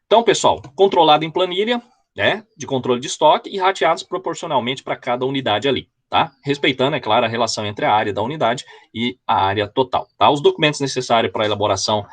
S1: Então, pessoal, controlado em planilha, né, de controle de estoque e rateados proporcionalmente para cada unidade ali, tá? Respeitando, é claro, a relação entre a área da unidade e a área total, tá? Os documentos necessários para a elaboração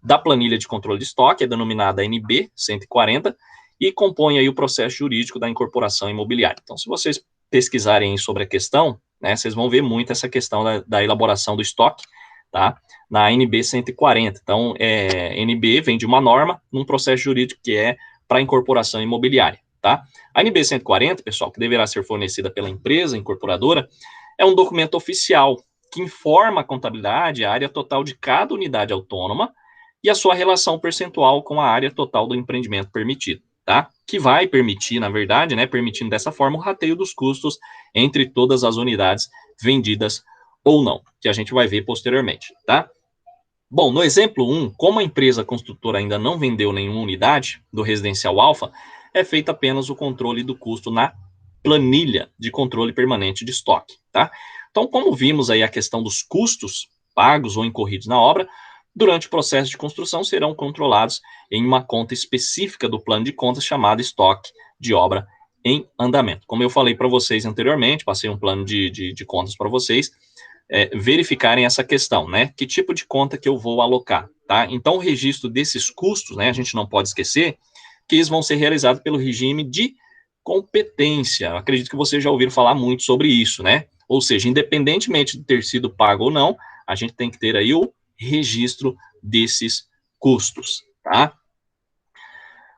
S1: da planilha de controle de estoque é denominada NB 140 e compõe aí o processo jurídico da incorporação imobiliária. Então, se vocês pesquisarem sobre a questão, né, vocês vão ver muito essa questão da elaboração do estoque, tá? Na NB 140. Então, NB vem de uma norma num processo jurídico que é para incorporação imobiliária, tá? A NB 140, pessoal, que deverá ser fornecida pela empresa incorporadora, é um documento oficial que informa a contabilidade, a área total de cada unidade autônoma e a sua relação percentual com a área total do empreendimento permitido, tá? Que vai permitir, na verdade, né, permitindo dessa forma o rateio dos custos entre todas as unidades vendidas ou não, que a gente vai ver posteriormente, tá? Bom, no exemplo 1, como a empresa construtora ainda não vendeu nenhuma unidade do residencial alfa, é feito apenas o controle do custo na planilha de controle permanente de estoque, tá? Então, como vimos aí a questão dos custos pagos ou incorridos na obra, durante o processo de construção serão controlados em uma conta específica do plano de contas chamada estoque de obra em andamento. Como eu falei para vocês anteriormente, passei um plano de contas para vocês, verificarem essa questão, né? Que tipo de conta que eu vou alocar, tá? Então, o registro desses custos, né? A gente não pode esquecer que eles vão ser realizados pelo regime de competência. Eu acredito que vocês já ouviram falar muito sobre isso, né? Ou seja, independentemente de ter sido pago ou não, a gente tem que ter aí o registro desses custos, tá?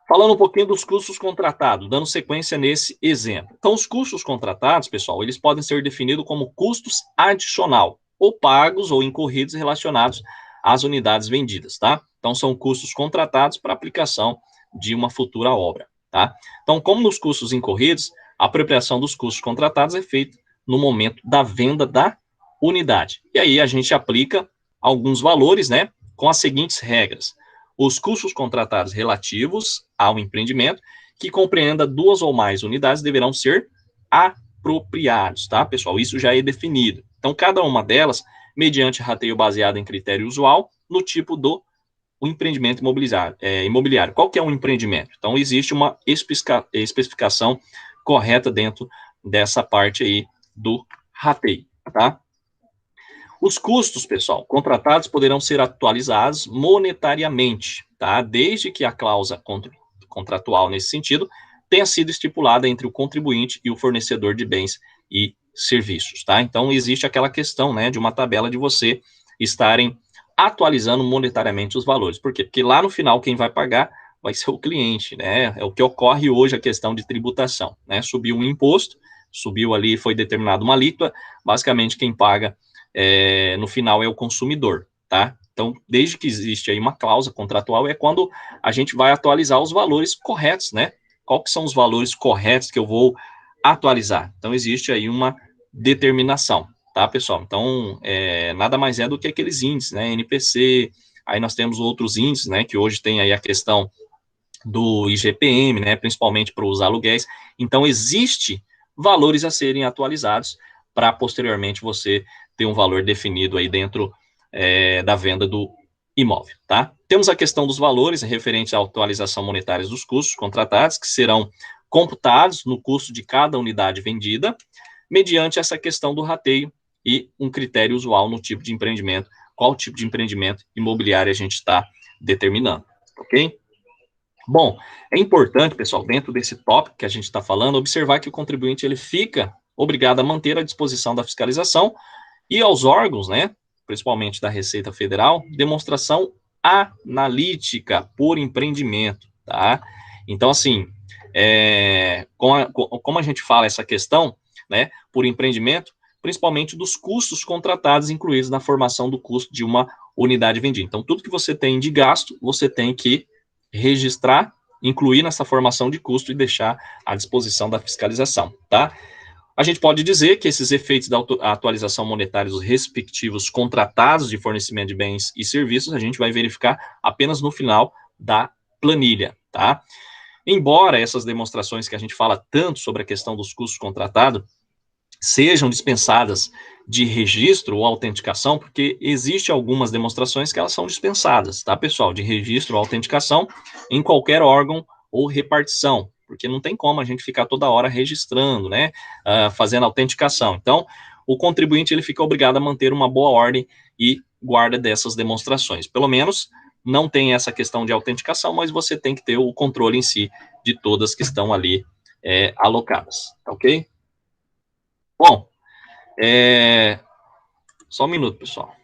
S1: Falando um pouquinho dos custos contratados, dando sequência nesse exemplo. Então, os custos contratados, pessoal, eles podem ser definidos como custos adicional, ou pagos ou incorridos relacionados às unidades vendidas, tá? Então, são custos contratados para aplicação de uma futura obra, tá? Então, como nos custos incorridos, a apropriação dos custos contratados é feita no momento da venda da unidade. E aí a gente aplica alguns valores, né, com as seguintes regras: os custos contratados relativos ao empreendimento que compreenda 2 ou mais unidades deverão ser apropriados, tá, pessoal? Isso já é definido. Então, cada uma delas, mediante rateio baseado em critério usual, no tipo do empreendimento imobiliário. Qual que é um empreendimento? Então, existe uma especificação correta dentro dessa parte aí do rateio, tá? Os custos, pessoal, contratados poderão ser atualizados monetariamente, tá? Desde que a cláusula contratual nesse sentido tenha sido estipulada entre o contribuinte e o fornecedor de bens e serviços, tá? Então, existe aquela questão, né, de uma tabela de você estarem atualizando monetariamente os valores. Por quê? Porque lá no final, quem vai pagar vai ser o cliente, né? É o que ocorre hoje a questão de tributação, né? Subiu um imposto, subiu ali, foi determinada uma alíquota, basicamente quem paga no final é o consumidor, tá? Então, desde que existe aí uma cláusula contratual, é quando a gente vai atualizar os valores corretos, né? Qual que são os valores corretos que eu vou atualizar? Então, existe aí uma determinação, tá, pessoal? Então, nada mais é do que aqueles índices, né? NPC, aí nós temos outros índices, né? Que hoje tem aí a questão do IGPM, né? Principalmente para os aluguéis. Então, existe valores a serem atualizados para posteriormente você ter um valor definido aí dentro da venda do imóvel, tá? Temos a questão dos valores referente à atualização monetária dos custos contratados, que serão computados no custo de cada unidade vendida, mediante essa questão do rateio e um critério usual no tipo de empreendimento, qual tipo de empreendimento imobiliário a gente está determinando, ok? Bom, é importante, pessoal, dentro desse tópico que a gente está falando, observar que o contribuinte ele fica obrigado a manter à disposição da fiscalização e aos órgãos, né, principalmente da Receita Federal, demonstração analítica por empreendimento, tá? Então, assim, como a gente fala essa questão, né, por empreendimento, principalmente dos custos contratados incluídos na formação do custo de uma unidade vendida. Então, tudo que você tem de gasto, você tem que registrar, incluir nessa formação de custo e deixar à disposição da fiscalização, tá? A gente pode dizer que esses efeitos da atualização monetária dos respectivos contratados de fornecimento de bens e serviços, a gente vai verificar apenas no final da planilha, tá? Embora essas demonstrações que a gente fala tanto sobre a questão dos custos contratados sejam dispensadas de registro ou autenticação, porque existe algumas demonstrações que elas são dispensadas, tá, pessoal? De registro ou autenticação em qualquer órgão ou repartição, porque não tem como a gente ficar toda hora registrando, né, fazendo autenticação. Então, o contribuinte ele fica obrigado a manter uma boa ordem e guarda dessas demonstrações. Pelo menos não tem essa questão de autenticação, mas você tem que ter o controle em si de todas que estão ali alocadas, ok? Bom, só um minuto, pessoal.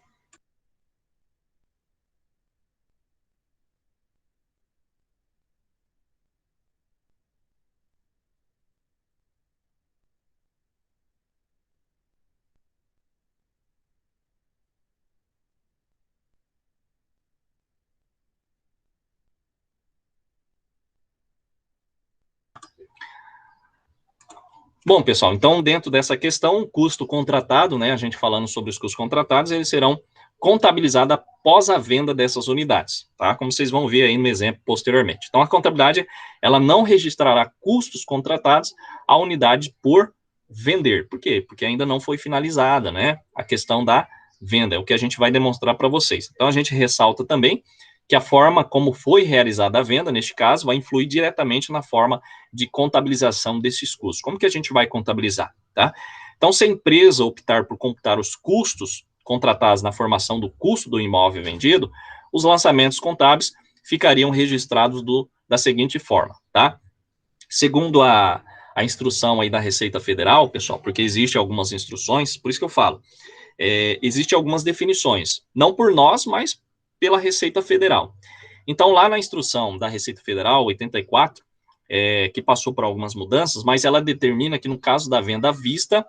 S1: Bom, pessoal, então dentro dessa questão, o custo contratado, né, a gente falando sobre os custos contratados, eles serão contabilizados após a venda dessas unidades, tá? Como vocês vão ver aí no exemplo posteriormente. Então, a contabilidade, ela não registrará custos contratados à unidade por vender. Por quê? Porque ainda não foi finalizada, né, a questão da venda, é o que a gente vai demonstrar para vocês. Então, a gente ressalta também que a forma como foi realizada a venda, neste caso, vai influir diretamente na forma de contabilização desses custos. Como que a gente vai contabilizar, tá? Então, se a empresa optar por computar os custos contratados na formação do custo do imóvel vendido, os lançamentos contábeis ficariam registrados da seguinte forma, tá? Segundo a instrução aí da Receita Federal, pessoal, porque existe algumas instruções, por isso que eu falo, existe algumas definições, não por nós, mas pela Receita Federal. Então, lá na instrução da Receita Federal, 84, que passou por algumas mudanças, mas ela determina que no caso da venda à vista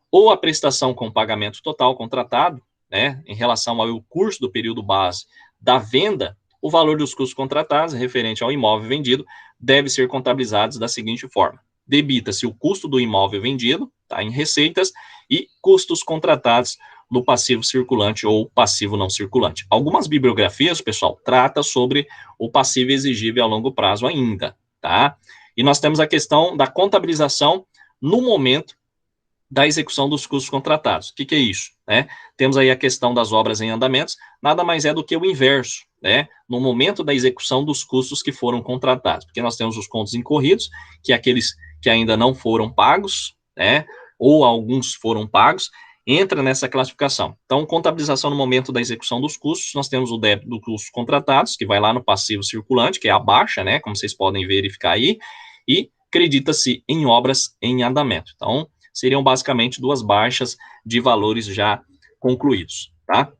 S1: ou a prestação com pagamento total contratado, né, em relação ao curso do período base da venda, o valor dos custos contratados referente ao imóvel vendido deve ser contabilizado da seguinte forma: debita-se o custo do imóvel vendido, tá, em receitas, e custos contratados do passivo circulante ou passivo não circulante. Algumas bibliografias, pessoal, tratam sobre o passivo exigível a longo prazo ainda, tá? E nós temos a questão da contabilização no momento da execução dos custos contratados. O que é isso? Né? Temos aí a questão das obras em andamentos, nada mais é do que o inverso, né? No momento da execução dos custos que foram contratados, porque nós temos os contos incorridos, que é aqueles que ainda não foram pagos, né? Ou alguns foram pagos. entra nessa classificação. Então, contabilização no momento da execução dos custos, nós temos o débito dos custos contratados, que vai lá no passivo circulante, que é a baixa, né, como vocês podem verificar aí, e credita-se em obras em andamento. Então, seriam basicamente duas baixas de valores já concluídos, tá?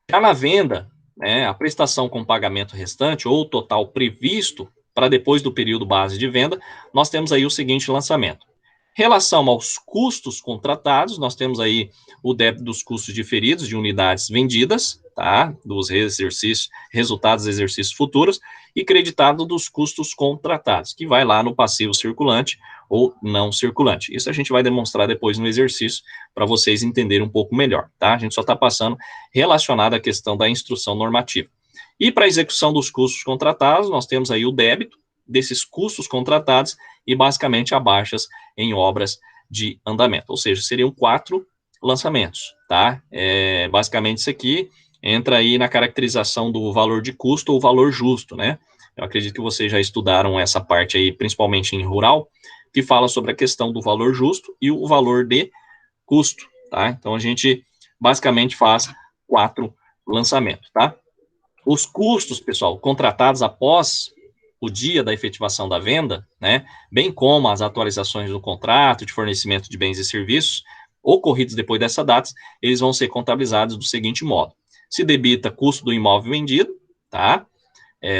S1: Já na venda, né, a prestação com pagamento restante ou total previsto para depois do período base de venda, nós temos aí o seguinte lançamento. Relação aos custos contratados, nós temos aí o débito dos custos diferidos de unidades vendidas, tá? Dos exercícios, resultados dos exercícios futuros, e creditado dos custos contratados, que vai lá no passivo circulante ou não circulante. Isso a gente vai demonstrar depois no exercício para vocês entenderem um pouco melhor, tá? A gente só está passando relacionado à questão da instrução normativa. E para a execução dos custos contratados, nós temos aí o débito desses custos contratados e basicamente abaixas em obras de andamento, ou seja, seriam 4 lançamentos, tá? Basicamente isso aqui entra aí na caracterização do valor de custo ou valor justo, né? Eu acredito que vocês já estudaram essa parte aí, principalmente em rural, que fala sobre a questão do valor justo e o valor de custo, tá? Então a gente basicamente faz 4 lançamentos, tá? Os custos, pessoal, contratados após o dia da efetivação da venda, né, bem como as atualizações do contrato de fornecimento de bens e serviços ocorridos depois dessa data, eles vão ser contabilizados do seguinte modo: se debita custo do imóvel vendido, tá,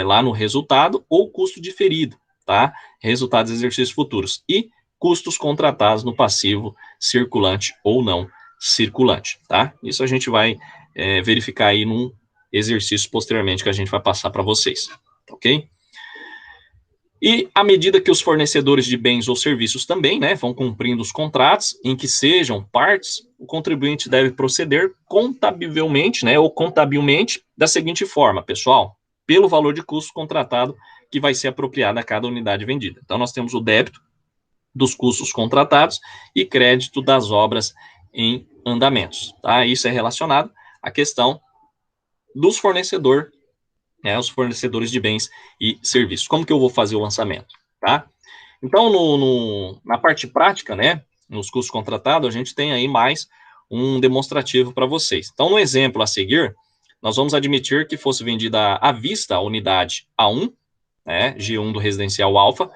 S1: lá no resultado, ou custo diferido, tá, resultados de exercícios futuros, e custos contratados no passivo circulante ou não circulante, tá? Isso a gente vai verificar aí num exercício posteriormente que a gente vai passar para vocês, ok? E à medida que os fornecedores de bens ou serviços também, né, vão cumprindo os contratos em que sejam partes, o contribuinte deve proceder contabilmente, né, ou contabilmente da seguinte forma, pessoal, pelo valor de custo contratado que vai ser apropriado a cada unidade vendida. Então nós temos o débito dos custos contratados e crédito das obras em andamentos, tá? Isso é relacionado à questão dos fornecedores, né, os fornecedores de bens e serviços. Como que eu vou fazer o lançamento, tá? Então, na parte prática, né, nos custos contratados, a gente tem aí mais um demonstrativo para vocês. Então, no exemplo a seguir, nós vamos admitir que fosse vendida à vista a unidade A1, né, G1 do residencial Alfa,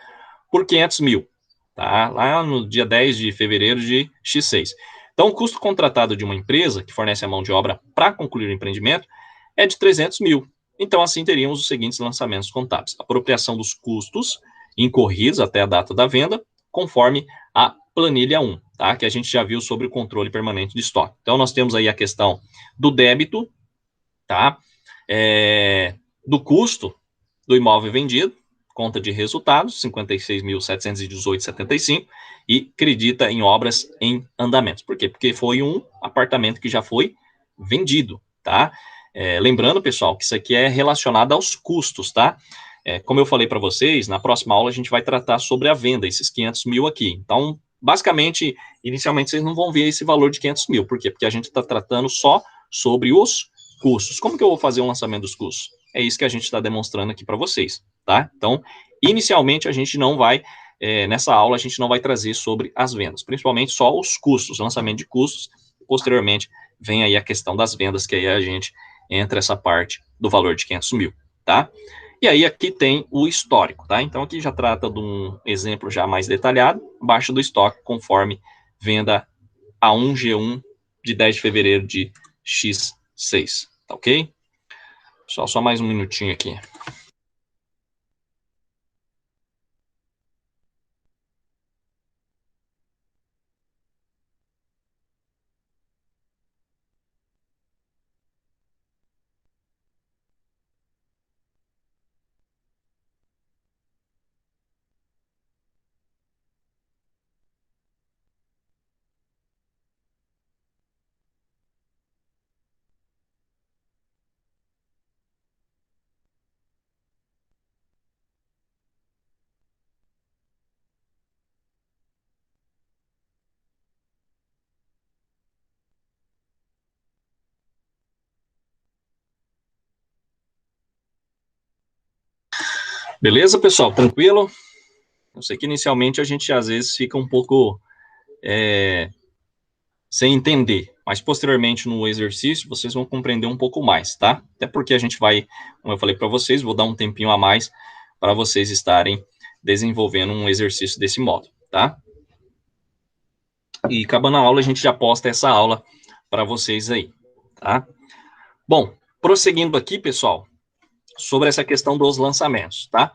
S1: por 500 mil, tá? Lá no dia 10 de fevereiro de X6. Então, o custo contratado de uma empresa que fornece a mão de obra para concluir o empreendimento é de 300 mil. Então, assim, teríamos os seguintes lançamentos contábeis: apropriação dos custos incorridos até a data da venda, conforme a planilha 1, tá? Que a gente já viu sobre o controle permanente de estoque. Então, nós temos aí a questão do débito, tá? Do custo do imóvel vendido, conta de resultados, 56.718,75, e acredita em obras em andamento. Por quê? Porque foi um apartamento que já foi vendido, tá? Lembrando, pessoal, que isso aqui é relacionado aos custos, tá? Como eu falei para vocês, na próxima aula a gente vai tratar sobre a venda, esses 500 mil aqui. Então, basicamente, inicialmente vocês não vão ver esse valor de 500 mil. Por quê? Porque a gente está tratando só sobre os custos. Como que eu vou fazer o lançamento dos custos? É isso que a gente está demonstrando aqui para vocês, tá? Então, inicialmente a gente não vai, nessa aula a gente não vai trazer sobre as vendas, principalmente só os custos, lançamento de custos. Posteriormente vem aí a questão das vendas, que aí a gente entra essa parte do valor de 500 mil, tá? E aí aqui tem o histórico, tá? Então aqui já trata de um exemplo já mais detalhado, baixa do estoque conforme venda A1G1 de 10 de fevereiro de X6, tá ok? Pessoal, só mais um minutinho aqui. Beleza, pessoal? Tranquilo? Eu sei que inicialmente a gente às vezes fica um pouco sem entender, mas posteriormente no exercício vocês vão compreender um pouco mais, tá? Até porque a gente vai, como eu falei para vocês, vou dar um tempinho a mais para vocês estarem desenvolvendo um exercício desse modo, tá? E acabando a aula, a gente já posta essa aula para vocês aí, tá? Bom, prosseguindo aqui, pessoal, sobre essa questão dos lançamentos, tá?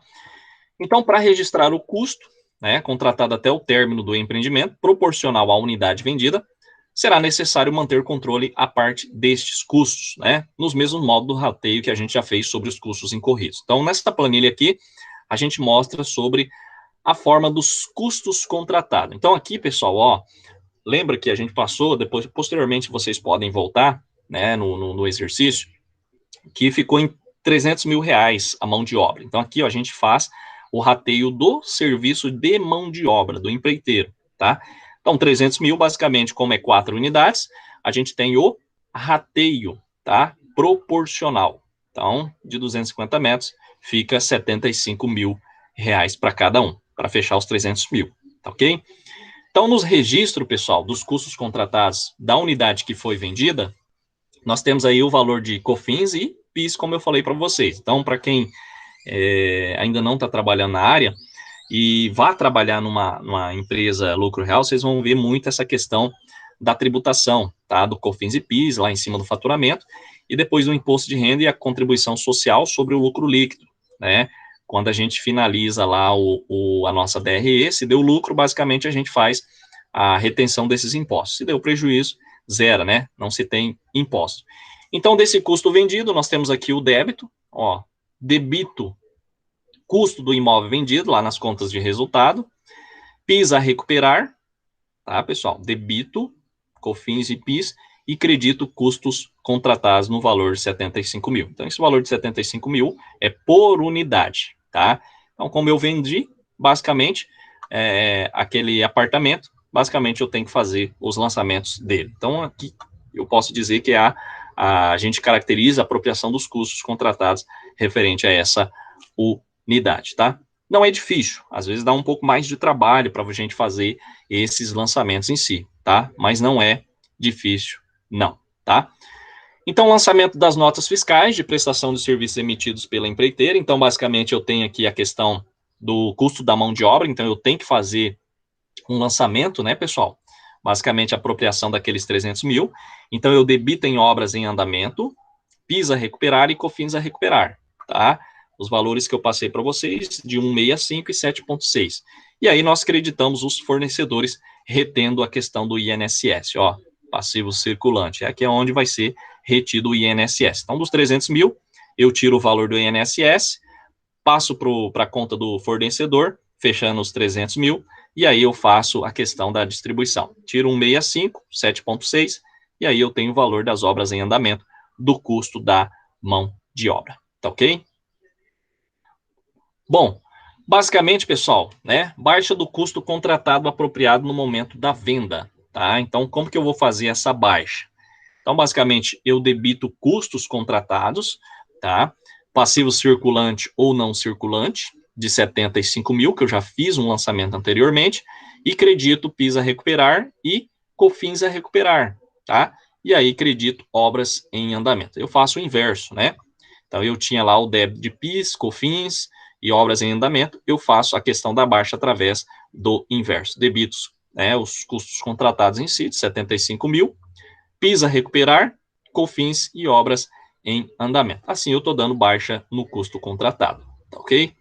S1: Então, para registrar o custo, né, contratado até o término do empreendimento, proporcional à unidade vendida, será necessário manter controle à parte destes custos, né, nos mesmos modos do rateio que a gente já fez sobre os custos incorridos. Então, nessa planilha aqui, a gente mostra sobre a forma dos custos contratados. Então, aqui, pessoal, ó, lembra que a gente passou, depois, posteriormente, vocês podem voltar, né, no exercício, que ficou em 300 mil reais a mão de obra. Então, aqui, ó, a gente faz o rateio do serviço de mão de obra, do empreiteiro, tá? Então, 300 mil, basicamente, como é 4 unidades, a gente tem o rateio, tá? Proporcional. Então, de 250 metros, fica 75 mil reais para cada um, para fechar os 300 mil, tá ok? Então, nos registros, pessoal, dos custos contratados da unidade que foi vendida, nós temos aí o valor de COFINS e PIS, como eu falei para vocês. Então, para quem ainda não está trabalhando na área e vá trabalhar numa empresa lucro real, vocês vão ver muito essa questão da tributação, tá? Do COFINS e PIS, lá em cima do faturamento, e depois do imposto de renda e a contribuição social sobre o lucro líquido, né? Quando a gente finaliza lá a nossa DRE, se deu lucro, basicamente a gente faz a retenção desses impostos. Se deu prejuízo, zero, né? Não se tem imposto. Então, desse custo vendido, nós temos aqui o débito, ó, debito, custo do imóvel vendido, lá nas contas de resultado, PIS a recuperar, tá, pessoal? Debito, COFINS e PIS, e credito custos contratados no valor de 75 mil. Então, esse valor de 75 mil é por unidade, tá? Então, como eu vendi, basicamente, aquele apartamento, basicamente eu tenho que fazer os lançamentos dele. Então, aqui eu posso dizer que a gente caracteriza a apropriação dos custos contratados referente a essa unidade, tá? Não é difícil, às vezes dá um pouco mais de trabalho para a gente fazer esses lançamentos em si, tá? Mas não é difícil, não, tá? Então, lançamento das notas fiscais de prestação de serviços emitidos pela empreiteira. Então, basicamente, eu tenho aqui a questão do custo da mão de obra, então eu tenho que fazer um lançamento, né, pessoal? Basicamente, a apropriação daqueles 300 mil. Então, eu debito em obras em andamento, PIS a recuperar e COFINS a recuperar, tá? Os valores que eu passei para vocês, de 1,65 e 7,6. E aí, nós creditamos os fornecedores, retendo a questão do INSS, ó, passivo circulante. Aqui é onde vai ser retido o INSS. Então, dos 300 mil, eu tiro o valor do INSS, passo para a conta do fornecedor, fechando os 300 mil, e aí eu faço a questão da distribuição. Tiro 1,65, 7,6, e aí eu tenho o valor das obras em andamento, do custo da mão de obra, tá ok? Bom, basicamente, pessoal, né, baixa do custo contratado apropriado no momento da venda, tá? Então, como que eu vou fazer essa baixa? Então, basicamente, eu debito custos contratados, tá? Passivo circulante ou não circulante, de 75 mil, que eu já fiz um lançamento anteriormente, e credito PIS a recuperar e COFINS a recuperar, tá? E aí, credito obras em andamento. Eu faço o inverso, né? Então, eu tinha lá o débito de PIS, COFINS e obras em andamento, eu faço a questão da baixa através do inverso. Debitos, né, os custos contratados em si, de 75 mil, PIS a recuperar, COFINS e obras em andamento. Assim, eu estou dando baixa no custo contratado, tá ok?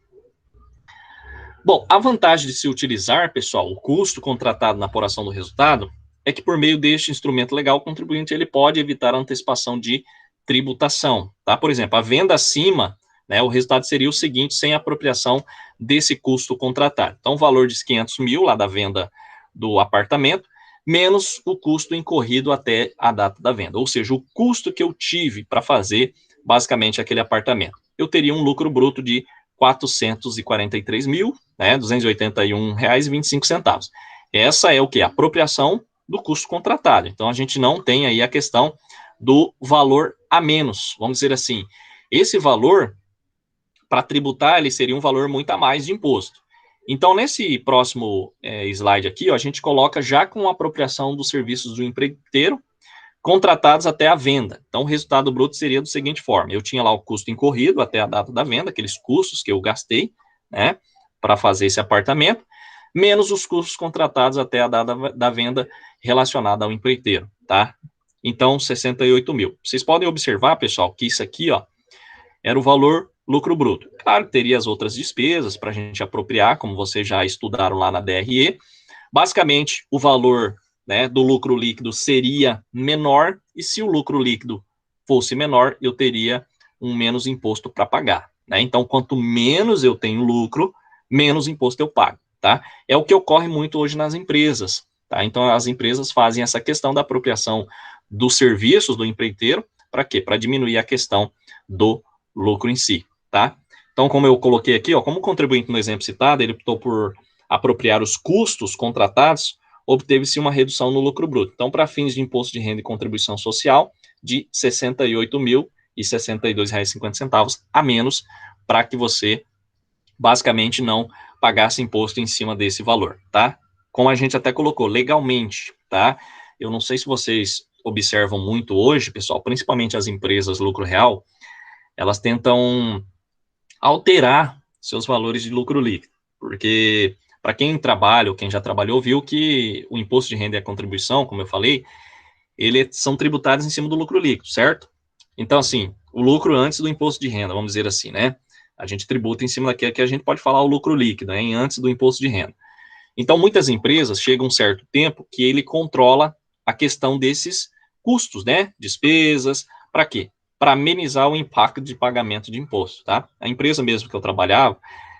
S1: Bom, a vantagem de se utilizar, pessoal, o custo contratado na apuração do resultado é que por meio deste instrumento legal, o contribuinte ele pode evitar a antecipação de tributação, tá? Por exemplo, a venda acima, né, o resultado seria o seguinte, sem apropriação desse custo contratado. Então, o valor de 500 mil lá da venda do apartamento, menos o custo incorrido até a data da venda, ou seja, o custo que eu tive para fazer, basicamente, aquele apartamento. Eu teria um lucro bruto de 443 mil, né, R$ 281,25. Essa é o que? A apropriação do custo contratado. Então, a gente não tem aí a questão do valor a menos, vamos dizer assim. Esse valor, para tributar, ele seria um valor muito a mais de imposto. Então, nesse próximo slide aqui, ó, a gente coloca já com a apropriação dos serviços do empreiteiro contratados até a venda. Então, o resultado bruto seria da seguinte forma: eu tinha lá o custo incorrido até a data da venda, aqueles custos que eu gastei, né, para fazer esse apartamento, menos os custos contratados até a data da venda relacionada ao empreiteiro, tá? Então, 68 mil. Vocês podem observar, pessoal, que isso aqui, ó, era o valor lucro bruto. Claro que teria as outras despesas para a gente apropriar, como vocês já estudaram lá na DRE. Basicamente, o valor, né, do lucro líquido seria menor, e se o lucro líquido fosse menor, eu teria um menos imposto para pagar, né? Então, quanto menos eu tenho lucro, menos imposto eu pago, tá? É o que ocorre muito hoje nas empresas, tá? Então, as empresas fazem essa questão da apropriação dos serviços do empreiteiro, para quê? Para diminuir a questão do lucro em si, tá? Então, como eu coloquei aqui, ó, como contribuinte no exemplo citado, ele optou por apropriar os custos contratados, obteve-se uma redução no lucro bruto. Então, para fins de imposto de renda e contribuição social, de R$ 68.062,50 a menos, para que você basicamente não pagasse imposto em cima desse valor, tá? Como a gente até colocou, legalmente, tá? Eu não sei se vocês observam muito hoje, pessoal, principalmente as empresas lucro real, elas tentam alterar seus valores de lucro líquido, porque para quem trabalha ou quem já trabalhou viu que o imposto de renda e a contribuição, como eu falei, eles são tributados em cima do lucro líquido, certo? Então, assim, o lucro antes do imposto de renda, vamos dizer assim, né? A gente tributa em cima daquilo que a gente pode falar o lucro líquido, né? Antes do imposto de renda. Então, muitas empresas chegam um certo tempo que ele controla a questão desses custos, né? Despesas, para quê? Para amenizar o impacto de pagamento de imposto, tá? A empresa mesmo que eu trabalhava,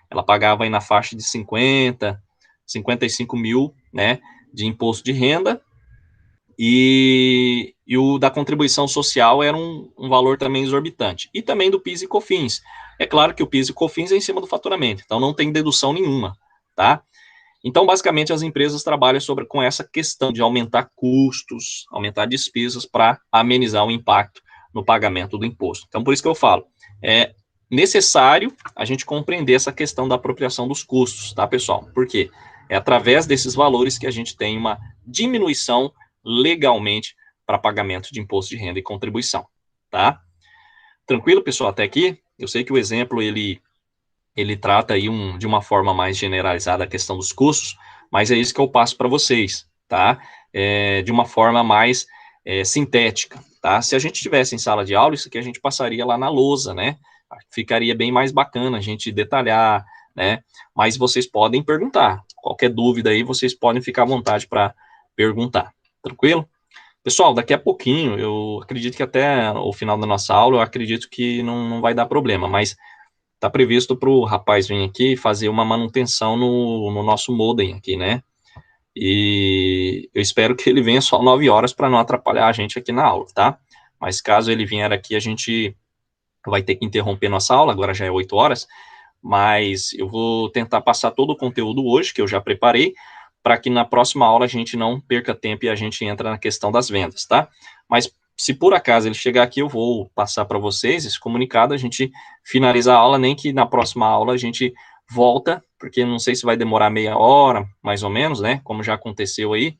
S1: ela pagava aí na faixa de 55 mil, né, de imposto de renda, e o da contribuição social era um valor também exorbitante. E também do PIS e COFINS. É claro que o PIS e COFINS é em cima do faturamento, então não tem dedução nenhuma, tá? Então, basicamente, as empresas trabalham com essa questão de aumentar custos, aumentar despesas para amenizar o impacto no pagamento do imposto. Então, por isso que eu falo, é necessário a gente compreender essa questão da apropriação dos custos, tá, pessoal? Por quê? É através desses valores que a gente tem uma diminuição legalmente para pagamento de imposto de renda e contribuição, tá? Tranquilo, pessoal, até aqui? Eu sei que o exemplo, ele trata aí de uma forma mais generalizada a questão dos custos, mas é isso que eu passo para vocês, tá? De uma forma mais sintética, tá? Se a gente estivesse em sala de aula, isso aqui a gente passaria lá na lousa, né? Ficaria bem mais bacana a gente detalhar, né? Mas vocês podem perguntar. Qualquer dúvida aí, vocês podem ficar à vontade para perguntar. Tranquilo? Pessoal, daqui a pouquinho, eu acredito que até o final da nossa aula, eu acredito que não vai dar problema, mas tá previsto para o rapaz vir aqui fazer uma manutenção no nosso modem aqui, né? E eu espero que ele venha só 9 horas para não atrapalhar a gente aqui na aula, tá? Mas caso ele vier aqui, a gente vai ter que interromper nossa aula, agora já é 8 horas, mas eu vou tentar passar todo o conteúdo hoje, que eu já preparei, para que na próxima aula a gente não perca tempo e a gente entra na questão das vendas, tá? Mas se por acaso ele chegar aqui, eu vou passar para vocês esse comunicado, a gente finaliza a aula, nem que na próxima aula a gente volta, porque não sei se vai demorar meia hora, mais ou menos, né? Como já aconteceu aí,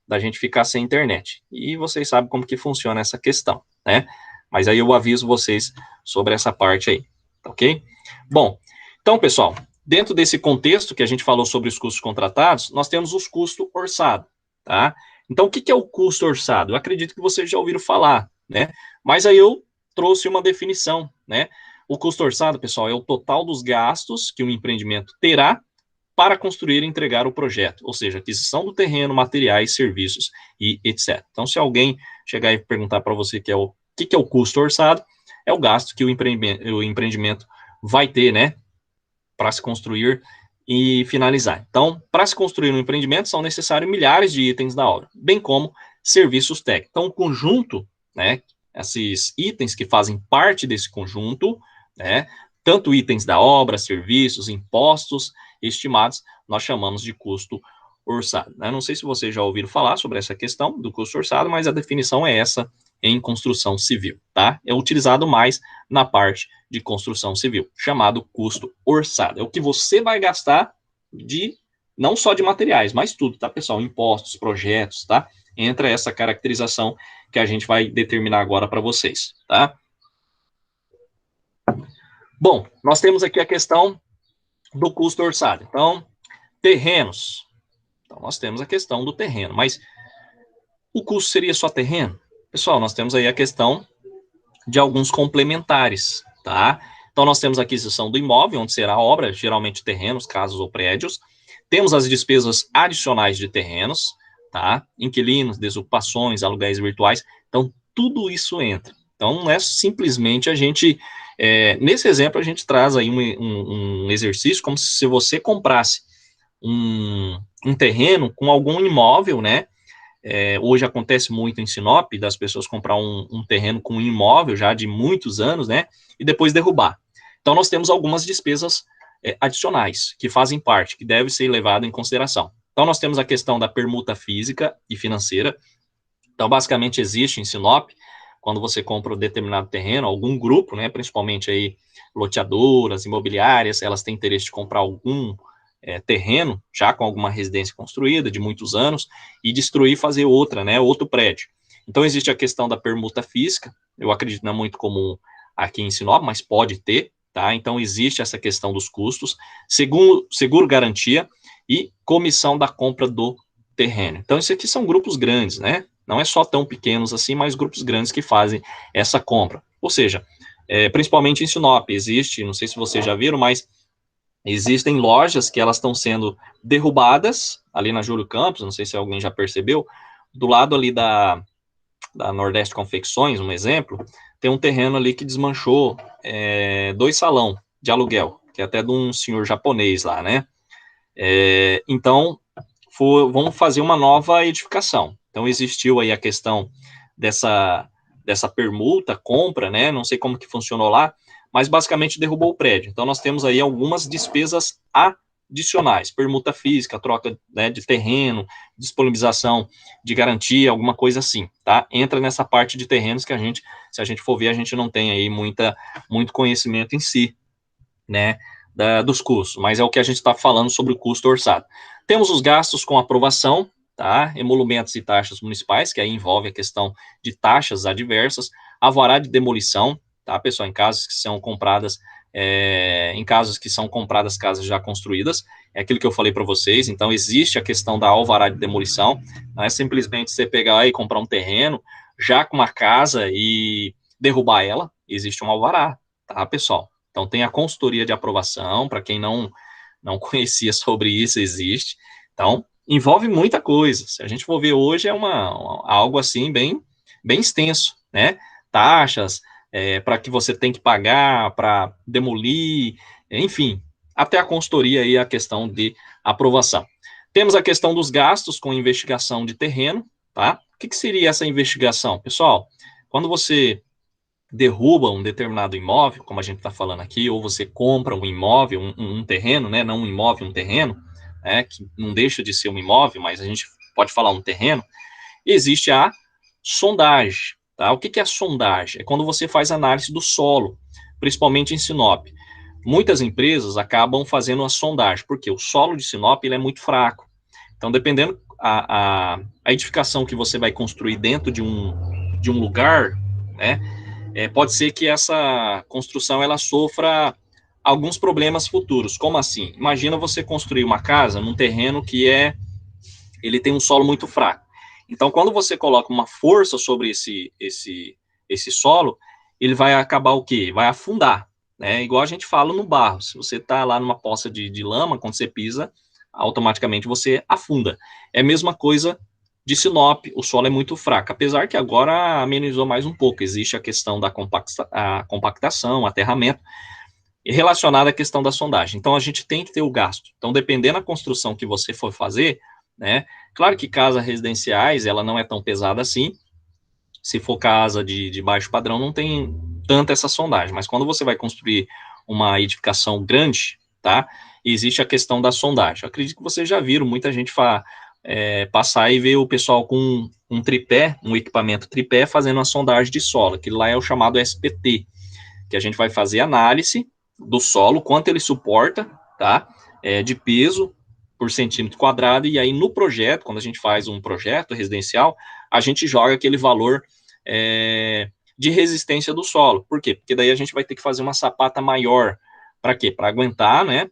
S1: da gente ficar sem internet. E vocês sabem como que funciona essa questão, né? Mas aí eu aviso vocês sobre essa parte aí, ok? Bom, então, pessoal, dentro desse contexto que a gente falou sobre os custos contratados, nós temos os custos orçados, tá? Então, o que é o custo orçado? Eu acredito que vocês já ouviram falar, né? Mas aí eu trouxe uma definição, né? O custo orçado, pessoal, é o total dos gastos que um empreendimento terá para construir e entregar o projeto, ou seja, aquisição do terreno, materiais, serviços e etc. Então, se alguém chegar e perguntar para você que é o custo orçado, é o gasto que o empreendimento vai ter, né, para se construir e finalizar. Então, para se construir um empreendimento, são necessários milhares de itens da obra, bem como serviços técnicos. Então, o conjunto, né, esses itens que fazem parte desse conjunto, né, tanto itens da obra, serviços, impostos estimados, nós chamamos de custo orçado. Né? Não sei se vocês já ouviram falar sobre essa questão do custo orçado, mas a definição é essa em construção civil, tá? É utilizado mais na parte de construção civil, chamado custo orçado. É o que você vai gastar, não só de materiais, mas tudo, tá, pessoal? Impostos, projetos, tá? Entra essa caracterização que a gente vai determinar agora para vocês, tá? Bom, nós temos aqui a questão do custo orçado. Então, terrenos. Então, nós temos a questão do terreno, mas o custo seria só terreno? Pessoal, nós temos aí a questão de alguns complementares, tá? Então, nós temos a aquisição do imóvel, onde será a obra, geralmente terrenos, casas ou prédios. Temos as despesas adicionais de terrenos, tá? Inquilinos, desocupações, aluguéis virtuais. Então, tudo isso entra. Então, não é simplesmente a gente... nesse exemplo, a gente traz aí um exercício como se você comprasse um terreno com algum imóvel, né? Hoje acontece muito em Sinop, das pessoas comprar um terreno com um imóvel já de muitos anos, né? E depois derrubar. Então, nós temos algumas despesas adicionais que fazem parte, que deve ser levado em consideração. Então, nós temos a questão da permuta física e financeira. Então, basicamente, existe em Sinop, quando você compra um determinado terreno, algum grupo, né, principalmente aí loteadoras, imobiliárias, elas têm interesse de comprar algum terreno, já com alguma residência construída, de muitos anos, e destruir e fazer outra, né, outro prédio. Então, existe a questão da permuta física, eu acredito não é muito comum aqui em Sinop, mas pode ter, tá? Então, existe essa questão dos custos, seguro garantia e comissão da compra do terreno. Então, isso aqui são grupos grandes, né? Não é só tão pequenos assim, mas grupos grandes que fazem essa compra. Ou seja, principalmente em Sinop, existe, não sei se vocês já viram, mas existem lojas que elas estão sendo derrubadas, ali na Júlio Campos, não sei se alguém já percebeu, do lado ali da Nordeste Confecções, um exemplo, tem um terreno ali que desmanchou 2 salão de aluguel, que é até de um senhor japonês lá, né? Então, vamos fazer uma nova edificação. Então, existiu aí a questão dessa permuta, compra, né? Não sei como que funcionou lá, mas basicamente derrubou o prédio. Então, nós temos aí algumas despesas adicionais, permuta física, troca, né, de terreno, disponibilização de garantia, alguma coisa assim, tá? Entra nessa parte de terrenos que se a gente for ver, a gente não tem aí muito conhecimento em si, né, dos custos, mas é o que a gente está falando sobre o custo orçado. Temos os gastos com aprovação, tá? Emolumentos e taxas municipais, que aí envolve a questão de taxas adversas, alvará de demolição, tá, pessoal, em casos que são compradas casas já construídas, é aquilo que eu falei para vocês. Então, existe a questão da alvará de demolição, não é simplesmente você pegar e comprar um terreno já com uma casa e derrubar ela, existe um alvará, tá, pessoal? Então, tem a consultoria de aprovação, para quem não conhecia sobre isso, existe. Então, envolve muita coisa. Se a gente for ver hoje, é algo assim bem extenso, né? Taxas, para que você tem que pagar, para demolir, enfim, até a consultoria e a questão de aprovação. Temos a questão dos gastos com investigação de terreno, tá? O que seria essa investigação? Pessoal, quando você derruba um determinado imóvel, como a gente está falando aqui, ou você compra um imóvel, um terreno, né? Não um imóvel, um terreno, né? Que não deixa de ser um imóvel, mas a gente pode falar um terreno. Existe a sondagem, tá? O que é a sondagem? É quando você faz análise do solo, principalmente em Sinop. Muitas empresas acabam fazendo a sondagem, porque o solo de Sinop ele é muito fraco. Então, dependendo a edificação que você vai construir dentro de um lugar, né? Pode ser que essa construção ela sofra alguns problemas futuros. Como assim? Imagina você construir uma casa num terreno que ele tem um solo muito fraco. Então, quando você coloca uma força sobre esse solo, ele vai acabar o quê? Vai afundar, né? Igual a gente fala no barro. Se você está lá numa poça de lama, quando você pisa, automaticamente você afunda. É a mesma coisa de Sinop, o solo é muito fraco, apesar que agora amenizou mais um pouco. Existe a questão da compactação, aterramento, e relacionada à questão da sondagem. Então, a gente tem que ter o gasto. Então, dependendo da construção que você for fazer, né? Claro que casas residenciais, ela não é tão pesada assim. Se for casa de baixo padrão, não tem tanta essa sondagem. Mas quando você vai construir uma edificação grande, tá? Existe a questão da sondagem. Eu acredito que vocês já viram muita gente passar e ver o pessoal com um tripé, um equipamento tripé, fazendo uma sondagem de solo. Aquilo lá é o chamado SPT, que a gente vai fazer análise do solo, quanto ele suporta, tá? De peso, por centímetro quadrado, e aí no projeto, quando a gente faz um projeto residencial, a gente joga aquele valor de resistência do solo. Por quê? Porque daí a gente vai ter que fazer uma sapata maior. Para quê? Para aguentar, né?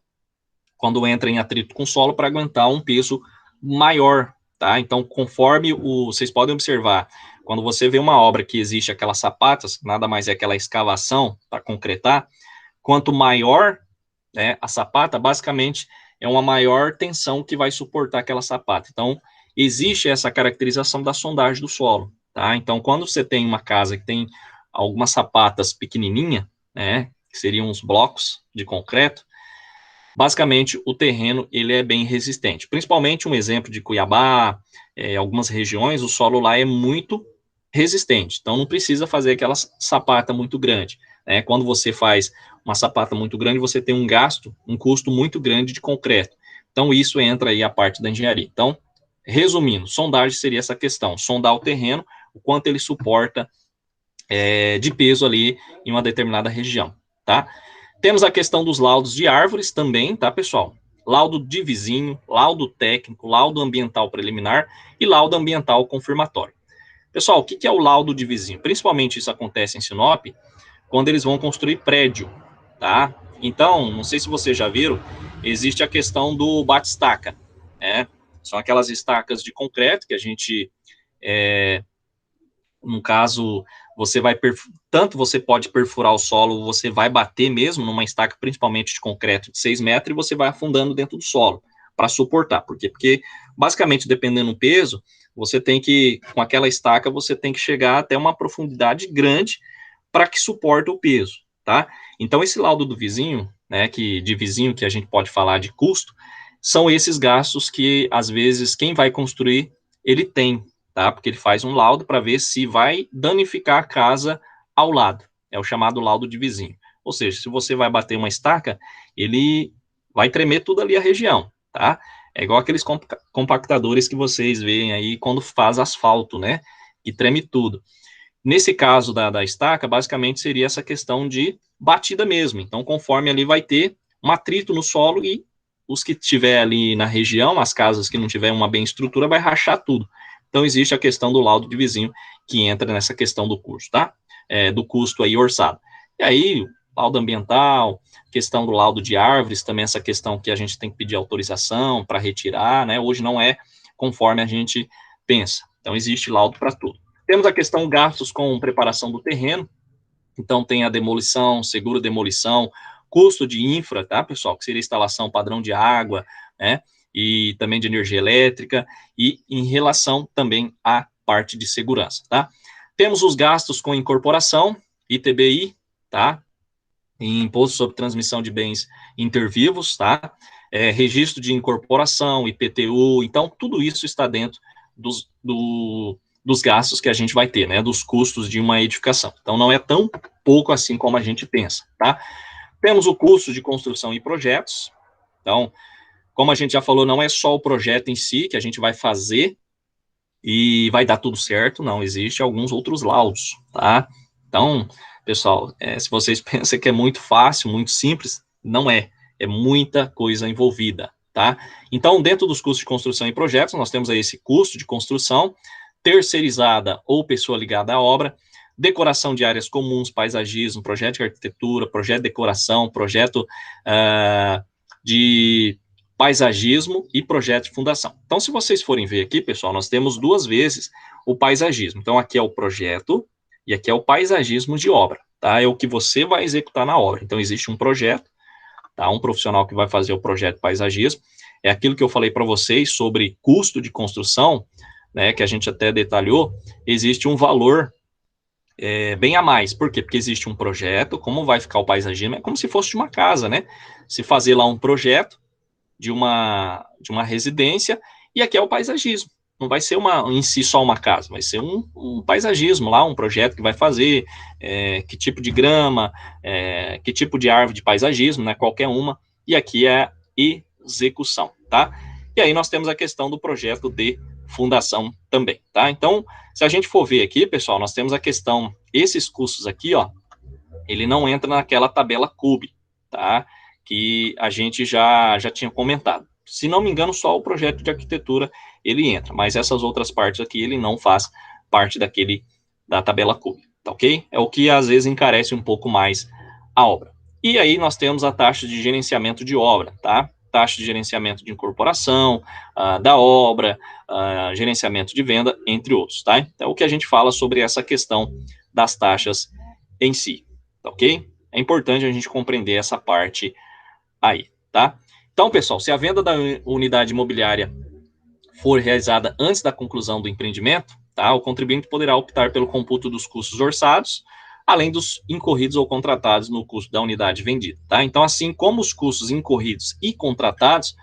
S1: Quando entra em atrito com o solo, para aguentar um peso maior, tá? Então, conforme vocês podem observar, quando você vê uma obra que existe aquelas sapatas, nada mais é aquela escavação para concretar, quanto maior, né, a sapata, basicamente é uma maior tensão que vai suportar aquela sapata. Então, existe essa caracterização da sondagem do solo, tá? Então, quando você tem uma casa que tem algumas sapatas pequenininha, né, que seriam uns blocos de concreto, basicamente o terreno ele é bem resistente. Principalmente um exemplo de Cuiabá, algumas regiões, o solo lá é muito resistente. Então, não precisa fazer aquela sapata muito grande, né? Quando você faz uma sapata muito grande, você tem um custo muito grande de concreto. Então, isso entra aí a parte da engenharia. Então, resumindo, sondagem seria essa questão, sondar o terreno, o quanto ele suporta de peso ali em uma determinada região, tá? Temos a questão dos laudos de árvores também, tá, pessoal? Laudo de vizinho, laudo técnico, laudo ambiental preliminar e laudo ambiental confirmatório. Pessoal, o que é o laudo de vizinho? Principalmente isso acontece em Sinop, quando eles vão construir prédio, tá? Então, não sei se vocês já viram, existe a questão do bate-estaca, né? São aquelas estacas de concreto que a gente, no caso, tanto você pode perfurar o solo, você vai bater mesmo numa estaca, principalmente de concreto de 6 metros, e você vai afundando dentro do solo para suportar. Por quê? Porque, basicamente, dependendo do peso, você tem que, com aquela estaca, você tem que chegar até uma profundidade grande para que suporte o peso, tá? Então, esse laudo do vizinho, né, de vizinho que a gente pode falar de custo, são esses gastos que, às vezes, quem vai construir, ele tem, tá? Porque ele faz um laudo para ver se vai danificar a casa ao lado. É o chamado laudo de vizinho. Ou seja, se você vai bater uma estaca, ele vai tremer tudo ali a região, tá? É igual aqueles compactadores que vocês veem aí quando faz asfalto, né? Que treme tudo. Nesse caso da estaca, basicamente seria essa questão de batida mesmo. Então, conforme ali vai ter um atrito no solo e os que tiver ali na região, as casas que não tiver uma bem estrutura, vai rachar tudo. Então, existe a questão do laudo de vizinho que entra nessa questão do custo, tá? Do custo aí orçado. E aí, laudo ambiental, questão do laudo de árvores, também essa questão que a gente tem que pedir autorização para retirar, né? Hoje não é conforme a gente pensa. Então, existe laudo para tudo. Temos a questão gastos com preparação do terreno, então tem a demolição, seguro demolição, custo de infra, tá, pessoal, que seria instalação padrão de água, né, e também de energia elétrica, e em relação também à parte de segurança, tá. Temos os gastos com incorporação, ITBI, tá, Imposto sobre Transmissão de Bens Intervivos, tá, registro de incorporação, IPTU, então tudo isso está dentro dos gastos que a gente vai ter, né, dos custos de uma edificação. Então, não é tão pouco assim como a gente pensa, tá? Temos o custo de construção e projetos. Então, como a gente já falou, não é só o projeto em si que a gente vai fazer e vai dar tudo certo, não, existe alguns outros laudos, tá? Então, pessoal, se vocês pensam que é muito fácil, muito simples, não é. É muita coisa envolvida, tá? Então, dentro dos custos de construção e projetos, nós temos aí esse custo de construção, terceirizada ou pessoa ligada à obra, decoração de áreas comuns, paisagismo, projeto de arquitetura, projeto de decoração, projeto de paisagismo e projeto de fundação. Então, se vocês forem ver aqui, pessoal, nós temos duas vezes o paisagismo. Então, aqui é o projeto e aqui é o paisagismo de obra, tá? É o que você vai executar na obra. Então, existe um projeto, tá? Um profissional que vai fazer o projeto de paisagismo. É aquilo que eu falei para vocês sobre custo de construção, né, que a gente até detalhou, existe um valor bem a mais. Por quê? Porque existe um projeto, como vai ficar o paisagismo, é como se fosse de uma casa, né? Se fazer lá um projeto de uma residência, e aqui é o paisagismo. Não vai ser em si só uma casa, vai ser um paisagismo lá, um projeto que vai fazer, que tipo de grama, que tipo de árvore de paisagismo, né? Qualquer uma, e aqui é a execução, tá? E aí nós temos a questão do projeto de fundação também, tá? Então, se a gente for ver aqui, pessoal, nós temos a questão, esses custos aqui, ó, ele não entra naquela tabela CUB, tá? Que a gente já tinha comentado. Se não me engano, só o projeto de arquitetura ele entra, mas essas outras partes aqui ele não faz parte da tabela CUB, tá ok? É o que às vezes encarece um pouco mais a obra. E aí nós temos a taxa de gerenciamento de obra, tá? Taxa de gerenciamento de incorporação da obra, gerenciamento de venda, entre outros, tá? Então, o que a gente fala sobre essa questão das taxas em si, tá ok? É importante a gente compreender essa parte aí, tá? Então, pessoal, se a venda da unidade imobiliária for realizada antes da conclusão do empreendimento, tá? O contribuinte poderá optar pelo computo dos custos orçados, além dos incorridos ou contratados no custo da unidade vendida, tá? Então, assim como os custos incorridos e contratados,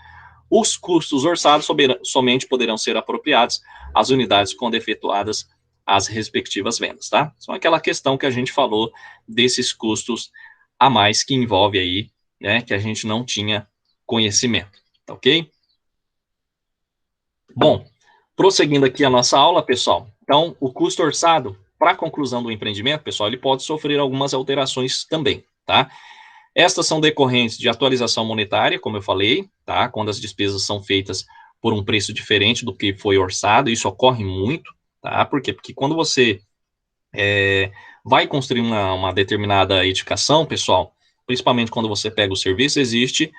S1: os custos orçados somente poderão ser apropriados às unidades quando efetuadas as respectivas vendas, tá? Só aquela questão que a gente falou desses custos a mais que envolve aí, né, que a gente não tinha conhecimento, tá ok? Bom, prosseguindo aqui a nossa aula, pessoal, então, o custo orçado para a conclusão do empreendimento, pessoal, ele pode sofrer algumas alterações também, tá? Estas são decorrentes de atualização monetária, como eu falei, tá? Quando as despesas são feitas por um preço diferente do que foi orçado, isso ocorre muito, tá? Por quê? Porque quando você vai construir uma determinada edificação, pessoal, principalmente quando você pega o serviço, existe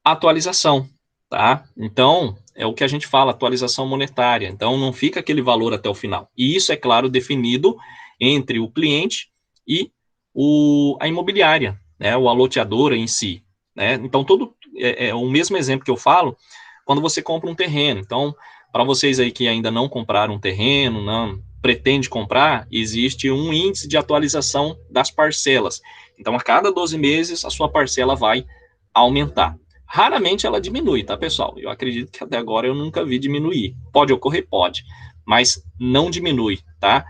S1: atualização, tá? Então, é o que a gente fala, atualização monetária. Então, não fica aquele valor até o final. E isso, é claro, definido entre o cliente e a imobiliária, né? O aloteador em si, né? Então, é o mesmo exemplo que eu falo quando você compra um terreno. Então, para vocês aí que ainda não compraram um terreno, não pretende comprar, existe um índice de atualização das parcelas. Então, a cada 12 meses, a sua parcela vai aumentar. Raramente ela diminui, tá, pessoal? Eu acredito que até agora eu nunca vi diminuir. Pode ocorrer? Pode, mas não diminui, tá?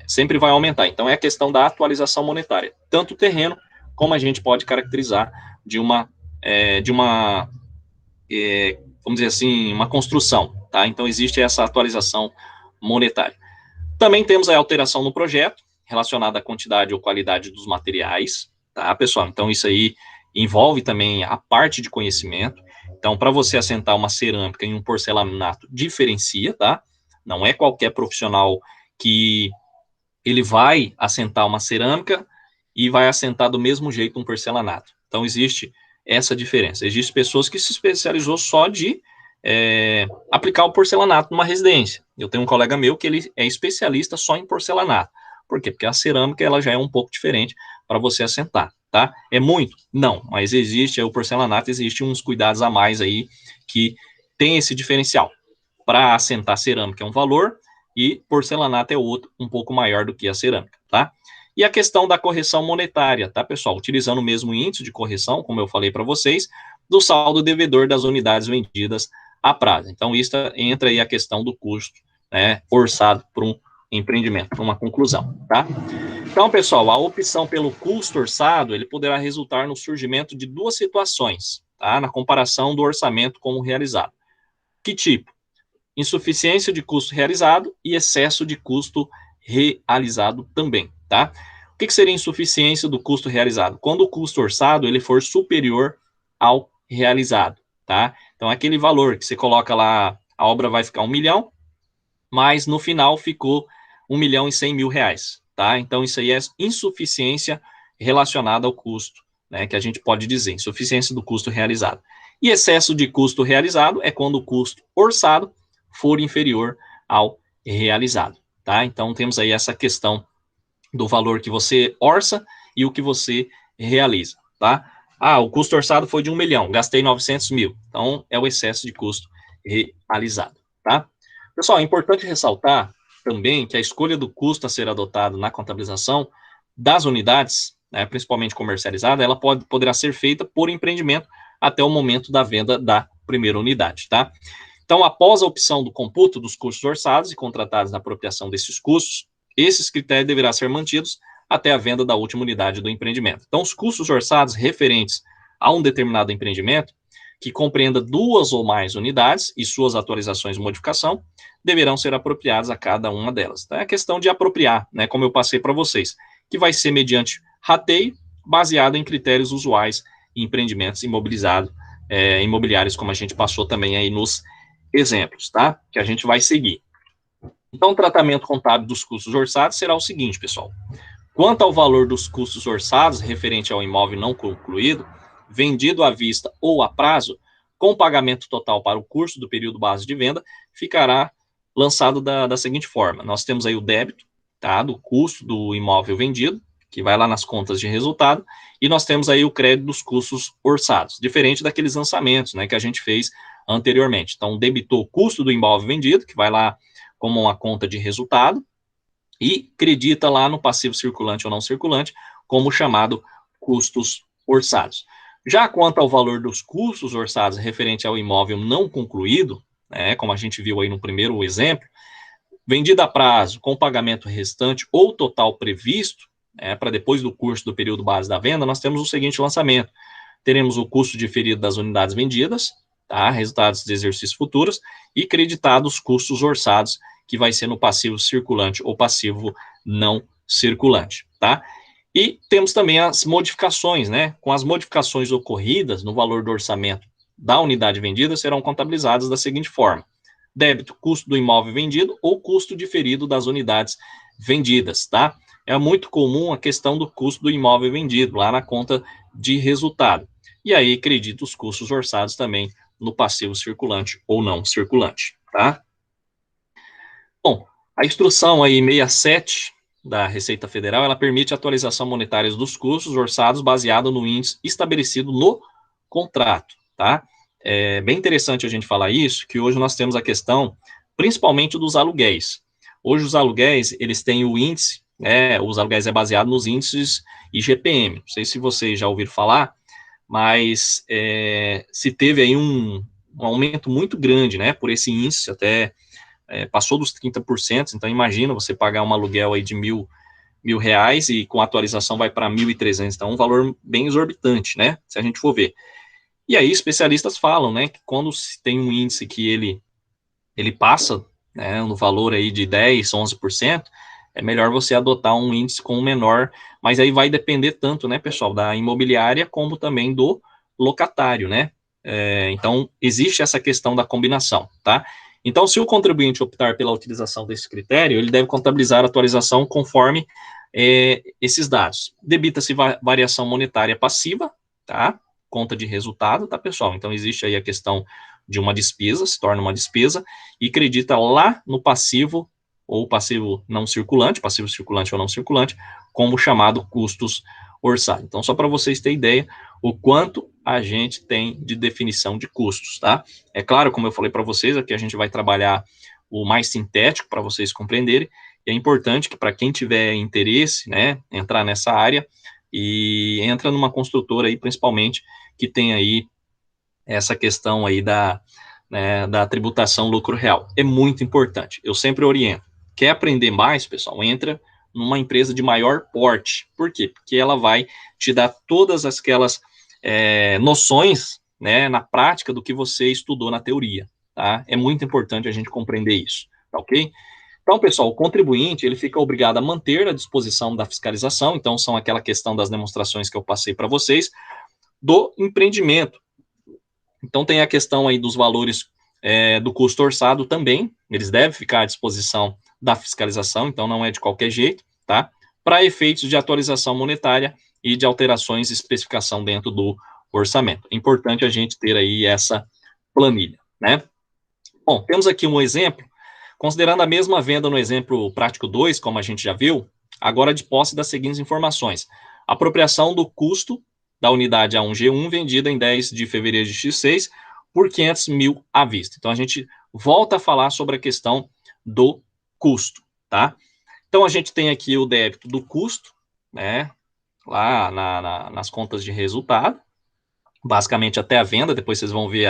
S1: Sempre vai aumentar. Então, é a questão da atualização monetária. Tanto o terreno, como a gente pode caracterizar de uma vamos dizer assim, uma construção, tá? Então, existe essa atualização monetária. Também temos a alteração no projeto, relacionada à quantidade ou qualidade dos materiais, tá, pessoal? Então, isso aí envolve também a parte de conhecimento. Então, para você assentar uma cerâmica em um porcelanato, diferencia, tá? Não é qualquer profissional que ele vai assentar uma cerâmica e vai assentar do mesmo jeito um porcelanato. Então, existe essa diferença. Existem pessoas que se especializou só de aplicar o porcelanato numa residência. Eu tenho um colega meu que ele é especialista só em porcelanato. Por quê? Porque a cerâmica ela já é um pouco diferente para você assentar, tá? É muito? Não, mas existe, o porcelanato, existe uns cuidados a mais aí que tem esse diferencial. Para assentar cerâmica é um valor e porcelanato é outro, um pouco maior do que a cerâmica, tá? E a questão da correção monetária, tá, pessoal? Utilizando o mesmo índice de correção, como eu falei para vocês, do saldo devedor das unidades vendidas a prazo. Então, isso entra aí a questão do custo, né, orçado para um empreendimento, para uma conclusão, tá? Então, pessoal, a opção pelo custo orçado, ele poderá resultar no surgimento de duas situações, tá? Na comparação do orçamento com o realizado. Que tipo? Insuficiência de custo realizado e excesso de custo realizado também, tá? O que seria insuficiência do custo realizado? Quando o custo orçado ele for superior ao realizado, tá? Então, aquele valor que você coloca lá, a obra vai ficar 1 milhão, mas no final ficou 1.100.000 reais, tá? Então, isso aí é insuficiência relacionada ao custo, né? Que a gente pode dizer, insuficiência do custo realizado. E excesso de custo realizado é quando o custo orçado for inferior ao realizado, tá? Então, temos aí essa questão do valor que você orça e o que você realiza, tá? O custo orçado foi de 1 milhão, gastei 900 mil. Então, é o excesso de custo realizado, tá? Pessoal, é importante ressaltar também que a escolha do custo a ser adotado na contabilização das unidades, né, principalmente comercializada, ela poderá ser feita por empreendimento até o momento da venda da primeira unidade, tá? Então, após a opção do computo dos custos orçados e contratados na apropriação desses custos, esses critérios deverão ser mantidos até a venda da última unidade do empreendimento. Então, os custos orçados referentes a um determinado empreendimento, que compreenda 2 ou mais unidades e suas atualizações e modificação, deverão ser apropriados a cada uma delas. Então, é a questão de apropriar, né, como eu passei para vocês, que vai ser mediante rateio, baseado em critérios usuais em empreendimentos imobilizados imobiliários, como a gente passou também aí nos exemplos, tá? Que a gente vai seguir. Então, o tratamento contábil dos custos orçados será o seguinte, pessoal. Quanto ao valor dos custos orçados referente ao imóvel não concluído, vendido à vista ou a prazo, com pagamento total para o curso do período base de venda, ficará lançado da seguinte forma. Nós temos aí o débito, tá, do custo do imóvel vendido, que vai lá nas contas de resultado, e nós temos aí o crédito dos custos orçados, diferente daqueles lançamentos, né, que a gente fez anteriormente. Então, debitou o custo do imóvel vendido, que vai lá como uma conta de resultado, e credita lá no passivo circulante ou não circulante, como chamado custos orçados. Já quanto ao valor dos custos orçados referente ao imóvel não concluído, né, como a gente viu aí no primeiro exemplo, vendido a prazo com pagamento restante ou total previsto, para depois do curso do período base da venda, nós temos o seguinte lançamento. Teremos o custo diferido das unidades vendidas, tá, resultados de exercícios futuros, e creditados os custos orçados, que vai ser no passivo circulante ou passivo não circulante, tá? E temos também as modificações, né? Com as modificações ocorridas no valor do orçamento da unidade vendida, serão contabilizadas da seguinte forma: débito, custo do imóvel vendido ou custo diferido das unidades vendidas, tá? É muito comum a questão do custo do imóvel vendido, lá na conta de resultado. E aí, acredito os custos orçados também no passivo circulante ou não circulante, tá? Bom, a instrução aí 67 da Receita Federal, ela permite a atualização monetária dos custos orçados baseado no índice estabelecido no contrato, tá? É bem interessante a gente falar isso, que hoje nós temos a questão, principalmente dos aluguéis. Hoje os aluguéis, eles têm o índice, os aluguéis é baseado nos índices IGPM. Não sei se vocês já ouviram falar, mas se teve aí um aumento muito grande, né, por esse índice, até passou dos 30%, então imagina você pagar um aluguel aí de mil reais e com atualização vai para 1.300, então é um valor bem exorbitante, né, se a gente for ver. E aí especialistas falam, né, que quando se tem um índice que ele passa, né, no valor aí de 10, 11%, é melhor você adotar um índice com menor, mas aí vai depender tanto, né, pessoal, da imobiliária como também do locatário, né? Então, existe essa questão da combinação, tá? Então, se o contribuinte optar pela utilização desse critério, ele deve contabilizar a atualização conforme esses dados. Debita-se variação monetária passiva, tá? Conta de resultado, tá, pessoal? Então, existe aí a questão de uma despesa, se torna uma despesa, e acredita lá no passivo, ou passivo não circulante, passivo circulante ou não circulante, como chamado custos orçados. Então, só para vocês terem ideia, o quanto a gente tem de definição de custos, tá? É claro, como eu falei para vocês, aqui a gente vai trabalhar o mais sintético para vocês compreenderem, e é importante que para quem tiver interesse, né, entrar nessa área, e entra numa construtora aí, principalmente, que tem aí essa questão aí da tributação lucro real. É muito importante. Eu sempre oriento. Quer aprender mais, pessoal? Entra numa empresa de maior porte. Por quê? Porque ela vai te dar todas aquelas noções, né, na prática do que você estudou na teoria, tá? É muito importante a gente compreender isso, tá ok? Então, pessoal, o contribuinte, ele fica obrigado a manter a disposição da fiscalização, então são aquela questão das demonstrações que eu passei para vocês, do empreendimento. Então, tem a questão aí dos valores do custo orçado também, eles devem ficar à disposição da fiscalização, então não é de qualquer jeito, tá? Para efeitos de atualização monetária e de alterações de especificação dentro do orçamento. É importante a gente ter aí essa planilha, né? Bom, temos aqui um exemplo, considerando a mesma venda no exemplo prático 2, como a gente já viu, agora de posse das seguintes informações: apropriação do custo da unidade A1G1 vendida em 10 de fevereiro de X6 por 500 mil à vista. Então, a gente volta a falar sobre a questão do custo, tá? Então, a gente tem aqui o débito do custo, né, lá nas contas de resultado, basicamente até a venda, depois vocês vão ver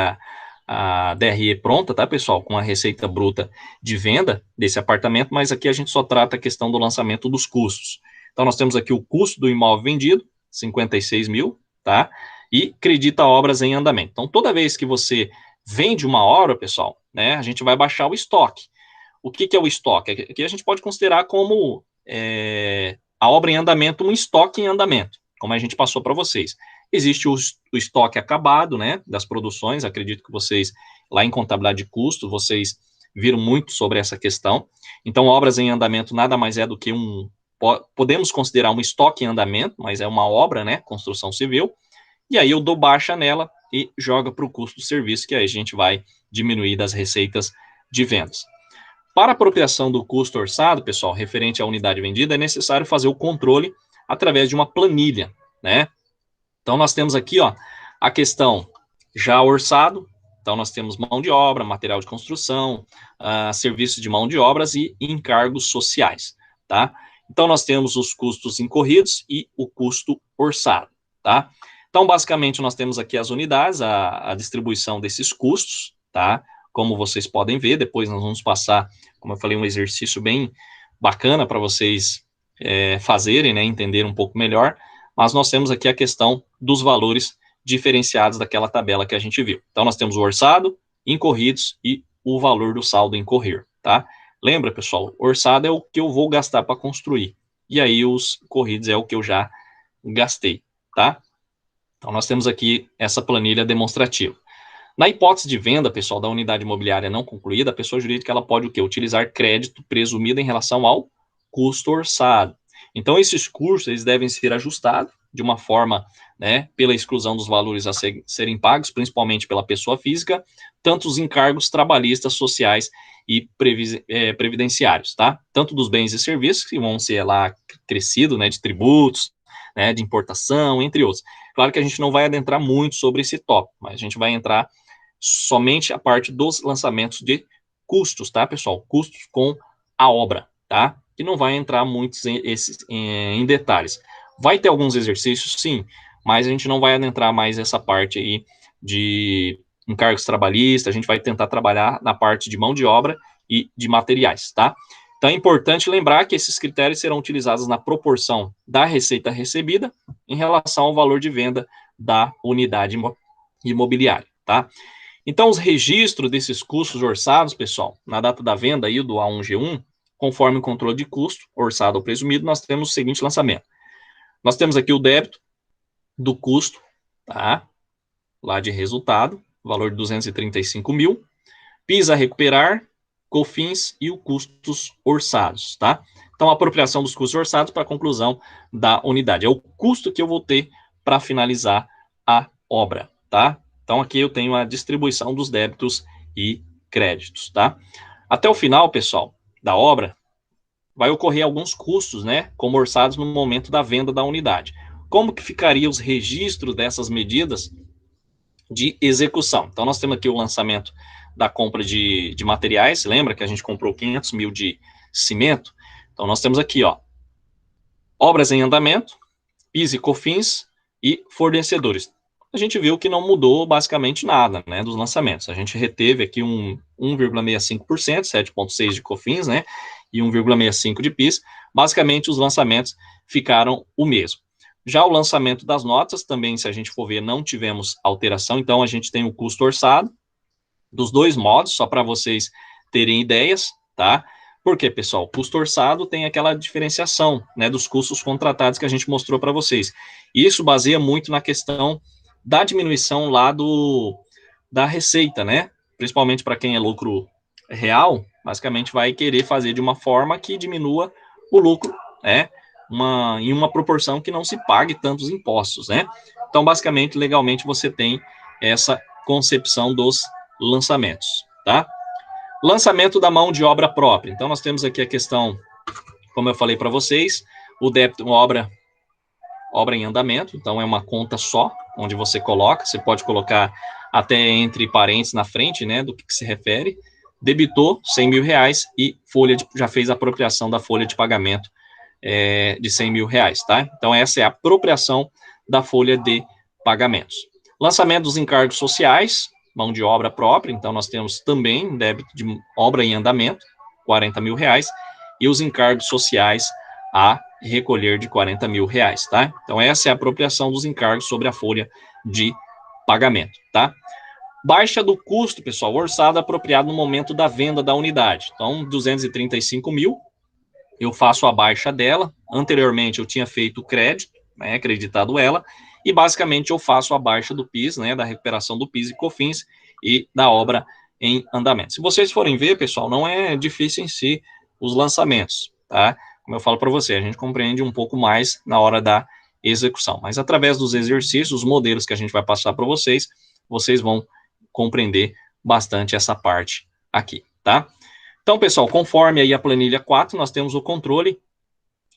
S1: a DRE pronta, tá, pessoal? Com a receita bruta de venda desse apartamento, mas aqui a gente só trata a questão do lançamento dos custos. Então, nós temos aqui o custo do imóvel vendido, 56 mil, tá? E acredita obras em andamento. Então, toda vez que você vende uma obra, pessoal, né, a gente vai baixar o estoque. O que é o estoque? Aqui a gente pode considerar como a obra em andamento, um estoque em andamento, como a gente passou para vocês. Existe o estoque acabado, né, das produções, acredito que vocês, lá em contabilidade de custo, vocês viram muito sobre essa questão. Então, obras em andamento nada mais é do que podemos considerar um estoque em andamento, mas é uma obra, né, construção civil, e aí eu dou baixa nela e joga para o custo do serviço, que aí a gente vai diminuir das receitas de vendas. Para a apropriação do custo orçado, pessoal, referente à unidade vendida, é necessário fazer o controle através de uma planilha, né? Então, nós temos aqui, ó, a questão já orçado. Então, nós temos mão de obra, material de construção, serviços de mão de obras e encargos sociais, tá? Então, nós temos os custos incorridos e o custo orçado, tá? Então, basicamente, nós temos aqui as unidades, a distribuição desses custos, tá? Como vocês podem ver, depois nós vamos passar, como eu falei, um exercício bem bacana para vocês fazerem, né, entender um pouco melhor, mas nós temos aqui a questão dos valores diferenciados daquela tabela que a gente viu. Então, nós temos o orçado, incorridos e o valor do saldo incorrer, tá? Lembra, pessoal, orçado é o que eu vou gastar para construir, e aí os corridos é o que eu já gastei, tá? Então, nós temos aqui essa planilha demonstrativa. Na hipótese de venda, pessoal, da unidade imobiliária não concluída, a pessoa jurídica ela pode o quê? Utilizar crédito presumido em relação ao custo orçado. Então, esses custos eles devem ser ajustados de uma forma, né, pela exclusão dos valores a serem pagos, principalmente pela pessoa física, tanto os encargos trabalhistas, sociais e previdenciários, tá? Tanto dos bens e serviços, que vão ser lá crescido, né, de tributos, né, de importação, entre outros. Claro que a gente não vai adentrar muito sobre esse tópico, mas a gente vai entrar somente a parte dos lançamentos de custos, tá, pessoal? Custos com a obra, tá? Que não vai entrar muitos em detalhes. Vai ter alguns exercícios, sim, mas a gente não vai adentrar mais essa parte aí de encargos trabalhistas, a gente vai tentar trabalhar na parte de mão de obra e de materiais, tá? Então é importante lembrar que esses critérios serão utilizados na proporção da receita recebida em relação ao valor de venda da unidade imobiliária, tá? Então, os registros desses custos orçados, pessoal, na data da venda aí do A1G1, conforme o controle de custo, orçado ou presumido, nós temos o seguinte lançamento. Nós temos aqui o débito do custo, tá? Lá de resultado, valor de 235 mil, PIS a recuperar, COFINS e os custos orçados, tá? Então, a apropriação dos custos orçados para a conclusão da unidade. É o custo que eu vou ter para finalizar a obra, tá? Então, aqui eu tenho a distribuição dos débitos e créditos, tá? Até o final, pessoal, da obra, vai ocorrer alguns custos, né, como orçados no momento da venda da unidade. Como que ficaria os registros dessas medidas de execução? Então, nós temos aqui o lançamento da compra de materiais, lembra que a gente comprou 500 mil de cimento? Então, nós temos aqui, ó, obras em andamento, PIS e COFINS e fornecedores. A gente viu que não mudou basicamente nada, né, dos lançamentos. A gente reteve aqui 1,65%, 7,6% de COFINS, né, e 1,65% de PIS. Basicamente, os lançamentos ficaram o mesmo. Já o lançamento das notas, também, se a gente for ver, não tivemos alteração. Então, a gente tem o custo orçado dos dois modos, só para vocês terem ideias, tá? Porque, pessoal, o custo orçado tem aquela diferenciação, né, dos custos contratados que a gente mostrou para vocês. E isso baseia muito na questão da diminuição lá da receita, né? Principalmente para quem é lucro real, basicamente vai querer fazer de uma forma que diminua o lucro, né? Em uma proporção que não se pague tantos impostos, né? Então, basicamente, legalmente, você tem essa concepção dos lançamentos, tá? Lançamento da mão de obra própria. Então, nós temos aqui a questão, como eu falei para vocês, o débito, obra em andamento, então é uma conta só, onde você coloca, você pode colocar até entre parênteses na frente, né, do que se refere, debitou 100 mil reais e já fez a apropriação da folha de pagamento de 100 mil reais, tá? Então, essa é a apropriação da folha de pagamentos. Lançamento dos encargos sociais, mão de obra própria, então nós temos também débito de obra em andamento, 40 mil reais, e os encargos sociais a recolher de 40 mil reais, tá? Então, essa é a apropriação dos encargos sobre a folha de pagamento, tá? Baixa do custo, pessoal, orçado apropriado no momento da venda da unidade. Então, 235 mil, eu faço a baixa dela. Anteriormente, eu tinha feito o crédito, né, acreditado ela, e basicamente eu faço a baixa do PIS, né, da recuperação do PIS e COFINS e da obra em andamento. Se vocês forem ver, pessoal, não é difícil em si os lançamentos, tá? Como eu falo para você, a gente compreende um pouco mais na hora da execução, mas através dos exercícios, os modelos que a gente vai passar para vocês, vocês vão compreender bastante essa parte aqui, tá? Então, pessoal, conforme aí a planilha 4, nós temos o controle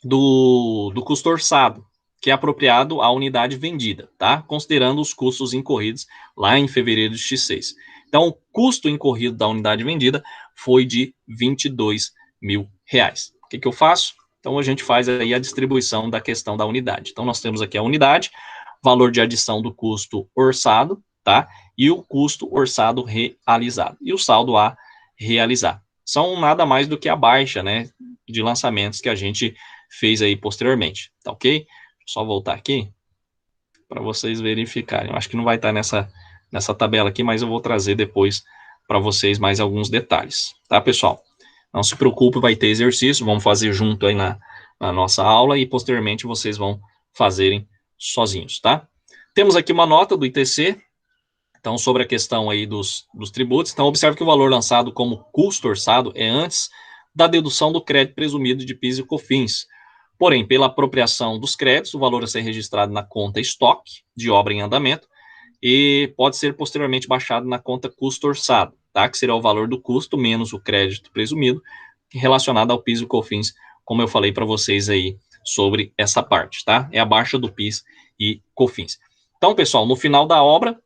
S1: do custo orçado, que é apropriado à unidade vendida, tá? Considerando os custos incorridos lá em fevereiro de X6. Então, o custo incorrido da unidade vendida foi de R$22 mil. O que eu faço? Então, a gente faz aí a distribuição da questão da unidade. Então, nós temos aqui a unidade, valor de adição do custo orçado, tá? E o custo orçado realizado. E o saldo a realizar. São nada mais do que a baixa, né, de lançamentos que a gente fez aí posteriormente, tá ok? Só voltar aqui para vocês verificarem. Eu acho que não vai estar nessa tabela aqui, mas eu vou trazer depois para vocês mais alguns detalhes, tá, pessoal? Não se preocupe, vai ter exercício, vamos fazer junto aí na nossa aula e posteriormente vocês vão fazerem sozinhos, tá? Temos aqui uma nota do ITC, então, sobre a questão aí dos tributos. Então, observe que o valor lançado como custo orçado é antes da dedução do crédito presumido de PIS e COFINS. Porém, pela apropriação dos créditos, o valor a ser registrado na conta estoque de obra em andamento e pode ser posteriormente baixado na conta custo orçado, tá? Que será o valor do custo menos o crédito presumido relacionado ao PIS e COFINS, como eu falei para vocês aí sobre essa parte, tá? É a baixa do PIS e COFINS. Então, pessoal, no final da obra,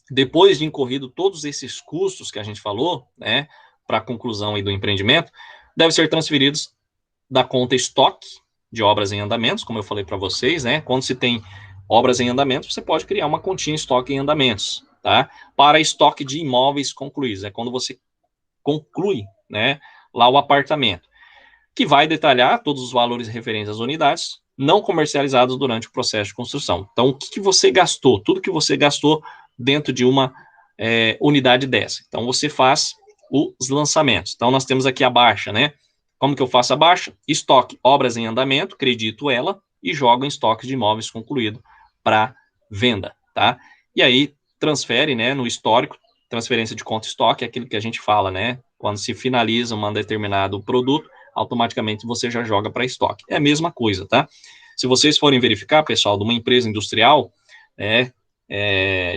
S1: depois de incorrido todos esses custos que a gente falou, né, para a conclusão aí do empreendimento, devem ser transferidos da conta estoque de obras em andamentos, como eu falei para vocês, né? Quando se tem obras em andamentos, você pode criar uma continha estoque em andamentos, tá? Para estoque de imóveis concluídos, é quando você conclui, né, lá o apartamento, que vai detalhar todos os valores referentes às unidades não comercializadas durante o processo de construção. Então, o que você gastou? Tudo que você gastou dentro de uma unidade dessa. Então, você faz os lançamentos. Então, nós temos aqui a baixa, né? Como que eu faço a baixa? Estoque, obras em andamento, acredito ela, e jogo em estoque de imóveis concluído para venda, tá? E aí, transfere, né, no histórico, transferência de conta estoque, é aquilo que a gente fala, né? Quando se finaliza um determinado produto, automaticamente você já joga para estoque. É a mesma coisa, tá? Se vocês forem verificar, pessoal, de uma empresa industrial,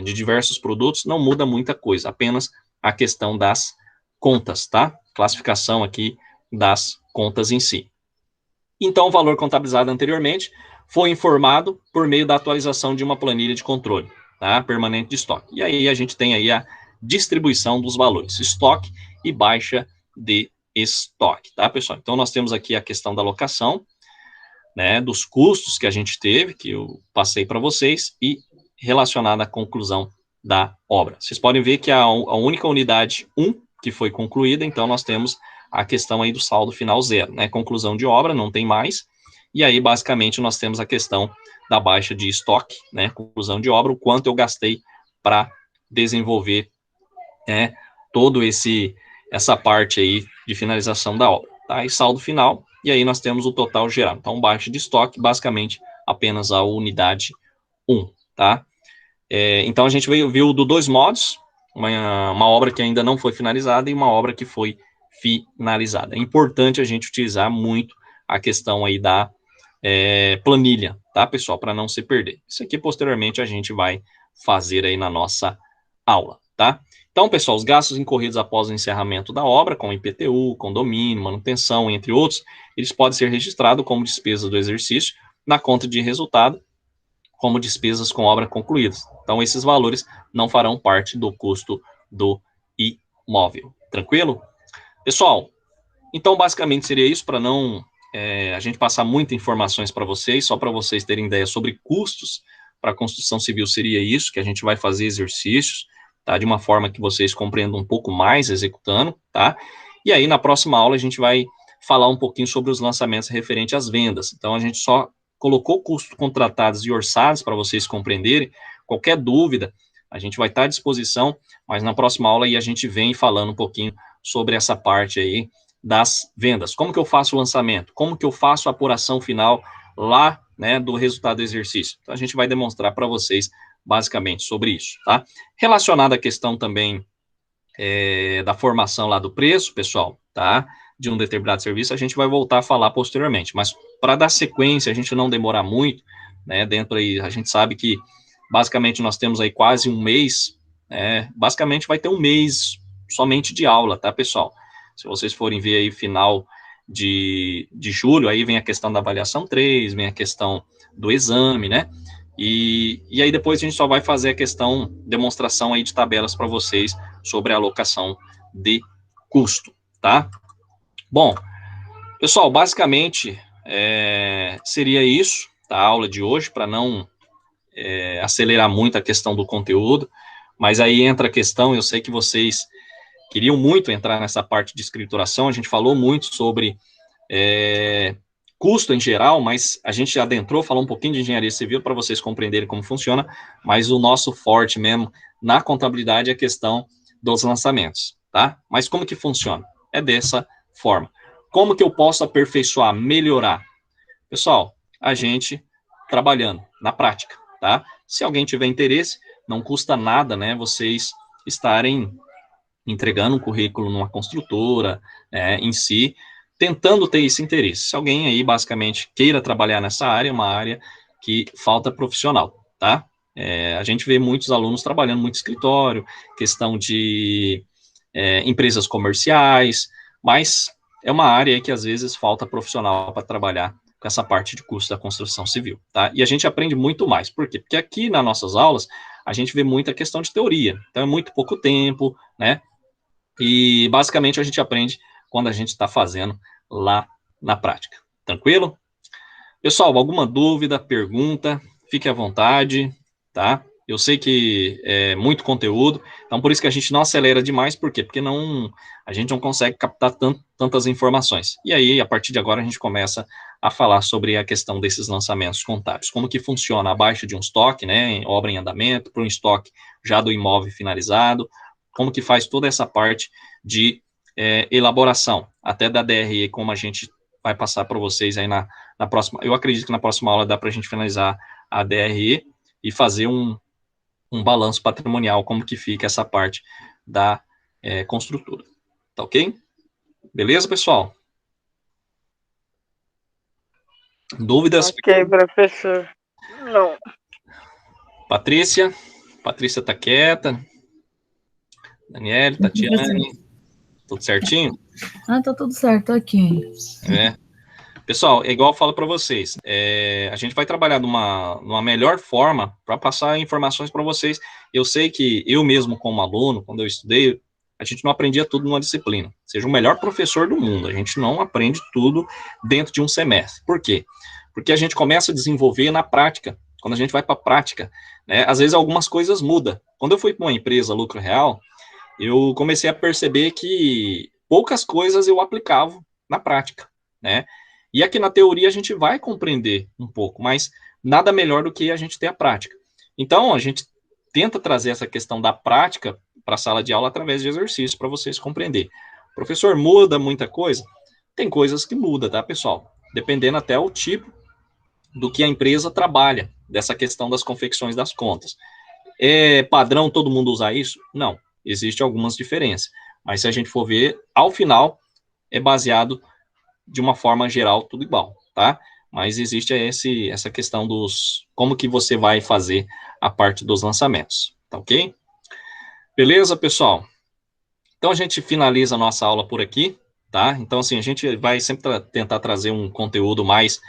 S1: de diversos produtos, não muda muita coisa, apenas a questão das contas, tá? Classificação aqui das contas em si. Então, o valor contabilizado anteriormente foi informado por meio da atualização de uma planilha de controle, tá? Permanente de estoque. E aí a gente tem aí a distribuição dos valores, estoque e baixa de estoque, tá, pessoal? Então, nós temos aqui a questão da alocação, né, dos custos que a gente teve, que eu passei para vocês, e relacionada à conclusão da obra. Vocês podem ver que a única unidade 1 que foi concluída, então nós temos a questão aí do saldo final zero, né, conclusão de obra, não tem mais, e aí basicamente nós temos a questão da baixa de estoque, né, conclusão de obra, o quanto eu gastei para desenvolver, né, todo essa parte aí de finalização da obra, tá, e saldo final, e aí nós temos o total geral, então baixa de estoque, basicamente apenas a unidade 1, tá. Então, a gente viu do dois modos, uma obra que ainda não foi finalizada e uma obra que foi finalizada. É importante a gente utilizar muito a questão aí da planilha, tá, pessoal? Para não se perder. Isso aqui, posteriormente, a gente vai fazer aí na nossa aula, tá? Então, pessoal, os gastos incorridos após o encerramento da obra, como IPTU, condomínio, manutenção, entre outros, eles podem ser registrados como despesa do exercício na conta de resultado, como despesas com obra concluídas. Então, esses valores não farão parte do custo do imóvel. Tranquilo? Pessoal, então, basicamente seria isso, para não a gente passar muitas informações para vocês, só para vocês terem ideia sobre custos para a construção civil, seria isso, que a gente vai fazer exercícios, tá? De uma forma que vocês compreendam um pouco mais executando, tá? E aí, na próxima aula, a gente vai falar um pouquinho sobre os lançamentos referentes às vendas. Então, a gente só colocou custos contratados e orçados para vocês compreenderem. Qualquer dúvida, a gente vai estar à disposição, mas na próxima aula aí a gente vem falando um pouquinho sobre essa parte aí das vendas. Como que eu faço o lançamento? Como que eu faço a apuração final lá né, do resultado do exercício. Então, a gente vai demonstrar para vocês, basicamente, sobre isso, tá? Relacionado à questão também da formação lá do preço, pessoal, tá? De um determinado serviço, a gente vai voltar a falar posteriormente, mas para dar sequência, a gente não demorar muito, né, dentro aí, a gente sabe que, basicamente, nós temos aí quase um mês, basicamente vai ter um mês somente de aula, tá, pessoal? Se vocês forem ver aí final de julho, aí vem a questão da avaliação 3, vem a questão do exame, né? E aí depois a gente só vai fazer a questão, demonstração aí de tabelas para vocês sobre a alocação de custo, tá? Bom, pessoal, basicamente seria isso, tá? A aula de hoje, para não acelerar muito a questão do conteúdo, mas aí entra a questão, eu sei que vocês queriam muito entrar nessa parte de escrituração, a gente falou muito sobre custo em geral, mas a gente adentrou, falou um pouquinho de engenharia civil para vocês compreenderem como funciona, mas o nosso forte mesmo na contabilidade é a questão dos lançamentos, tá? Mas como que funciona? É dessa forma. Como que eu posso aperfeiçoar, melhorar? Pessoal, a gente trabalhando na prática, tá? Se alguém tiver interesse, não custa nada, né, vocês estarem entregando um currículo numa construtora, em si, tentando ter esse interesse. Se alguém aí, basicamente, queira trabalhar nessa área, é uma área que falta profissional, tá? A gente vê muitos alunos trabalhando muito escritório, questão de empresas comerciais, mas é uma área aí que, às vezes, falta profissional para trabalhar com essa parte de custo da construção civil, tá? E a gente aprende muito mais. Por quê? Porque aqui nas nossas aulas, a gente vê muita questão de teoria. Então, é muito pouco tempo, né? E, basicamente, a gente aprende quando a gente está fazendo lá na prática. Tranquilo? Pessoal, alguma dúvida, pergunta, fique à vontade, tá? Eu sei que é muito conteúdo, então por isso que a gente não acelera demais, por quê? Porque a gente não consegue captar tantas informações. E aí, a partir de agora, a gente começa a falar sobre a questão desses lançamentos contábeis. Como que funciona abaixo de um estoque, né, obra em andamento, para um estoque já do imóvel finalizado, como que faz toda essa parte de elaboração, até da DRE, como a gente vai passar para vocês aí na próxima. Eu acredito que na próxima aula dá para a gente finalizar a DRE e fazer um balanço patrimonial, como que fica essa parte da construtora. Tá ok? Beleza, pessoal? Dúvidas?
S2: Ok, professor. Não.
S1: Patrícia tá quieta. Daniele, Tatiane, tudo certinho?
S3: Tá tudo certo aqui.
S1: Pessoal, é igual eu falo para vocês, a gente vai trabalhar numa melhor forma para passar informações para vocês. Eu sei que eu mesmo, como aluno, quando eu estudei, a gente não aprendia tudo numa disciplina. Seja o melhor professor do mundo, a gente não aprende tudo dentro de um semestre. Por quê? Porque a gente começa a desenvolver na prática. Quando a gente vai para a prática, né, às vezes algumas coisas mudam. Quando eu fui para uma empresa lucro real, eu comecei a perceber que poucas coisas eu aplicava na prática, né? E aqui na teoria a gente vai compreender um pouco, mas nada melhor do que a gente ter a prática. Então, a gente tenta trazer essa questão da prática para a sala de aula através de exercícios, para vocês compreenderem. Professor, muda muita coisa? Tem coisas que mudam, tá, pessoal? Dependendo até o tipo do que a empresa trabalha, dessa questão das confecções das contas. É padrão todo mundo usar isso? Não. Existem algumas diferenças. Mas se a gente for ver, ao final, é baseado de uma forma geral, tudo igual, tá? Mas existe essa questão dos como que você vai fazer a parte dos lançamentos, tá ok? Beleza, pessoal? Então, a gente finaliza a nossa aula por aqui, tá? Então, assim, a gente vai sempre tentar trazer um conteúdo mais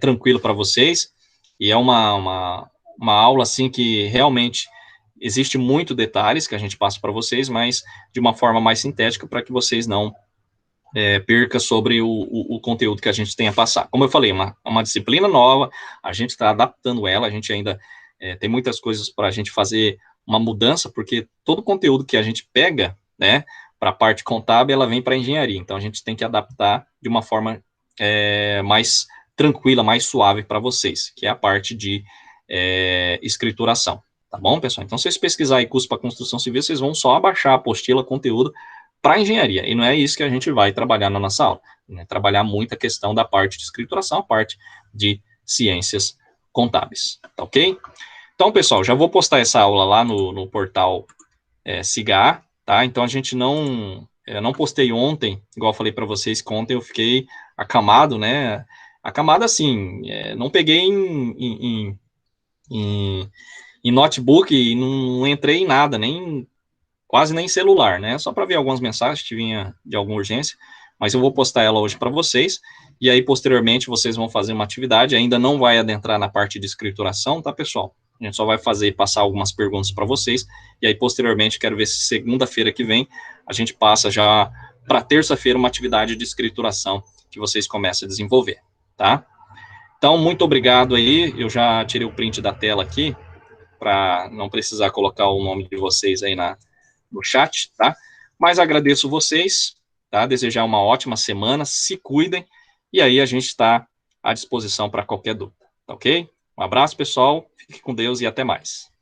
S1: tranquilo para vocês, e é uma aula, assim, que realmente existe muito detalhes que a gente passa para vocês, mas de uma forma mais sintética, para que vocês não perca sobre o conteúdo que a gente tem a passar. Como eu falei, uma disciplina nova, a gente está adaptando ela, a gente ainda tem muitas coisas para a gente fazer uma mudança, porque todo o conteúdo que a gente pega, né, para a parte contábil, ela vem para a engenharia, então a gente tem que adaptar de uma forma mais tranquila, mais suave para vocês, que é a parte de escrituração. Tá bom, pessoal? Então, se vocês pesquisarem curso para construção civil, vocês vão só abaixar a apostila, conteúdo, para engenharia, e não é isso que a gente vai trabalhar na nossa aula, né? Trabalhar muito a questão da parte de escrituração, a parte de Ciências Contábeis, tá ok? Então, pessoal, já vou postar essa aula lá no portal SIGA, tá? Então, a gente não postei ontem, igual eu falei para vocês, que ontem eu fiquei acamado, né? Acamado assim, não peguei em notebook e não entrei em nada, quase nem celular, né? Só para ver algumas mensagens que vinha de alguma urgência, mas eu vou postar ela hoje para vocês, e aí posteriormente vocês vão fazer uma atividade, ainda não vai adentrar na parte de escrituração, tá, pessoal? A gente só vai passar algumas perguntas para vocês, e aí posteriormente quero ver se segunda-feira que vem a gente passa já para terça-feira uma atividade de escrituração que vocês começam a desenvolver, tá? Então, muito obrigado aí, eu já tirei o print da tela aqui, para não precisar colocar o nome de vocês aí no chat, tá? Mas agradeço vocês, tá? Desejar uma ótima semana, se cuidem, e aí a gente está à disposição para qualquer dúvida, tá ok? Um abraço, pessoal, fique com Deus e até mais.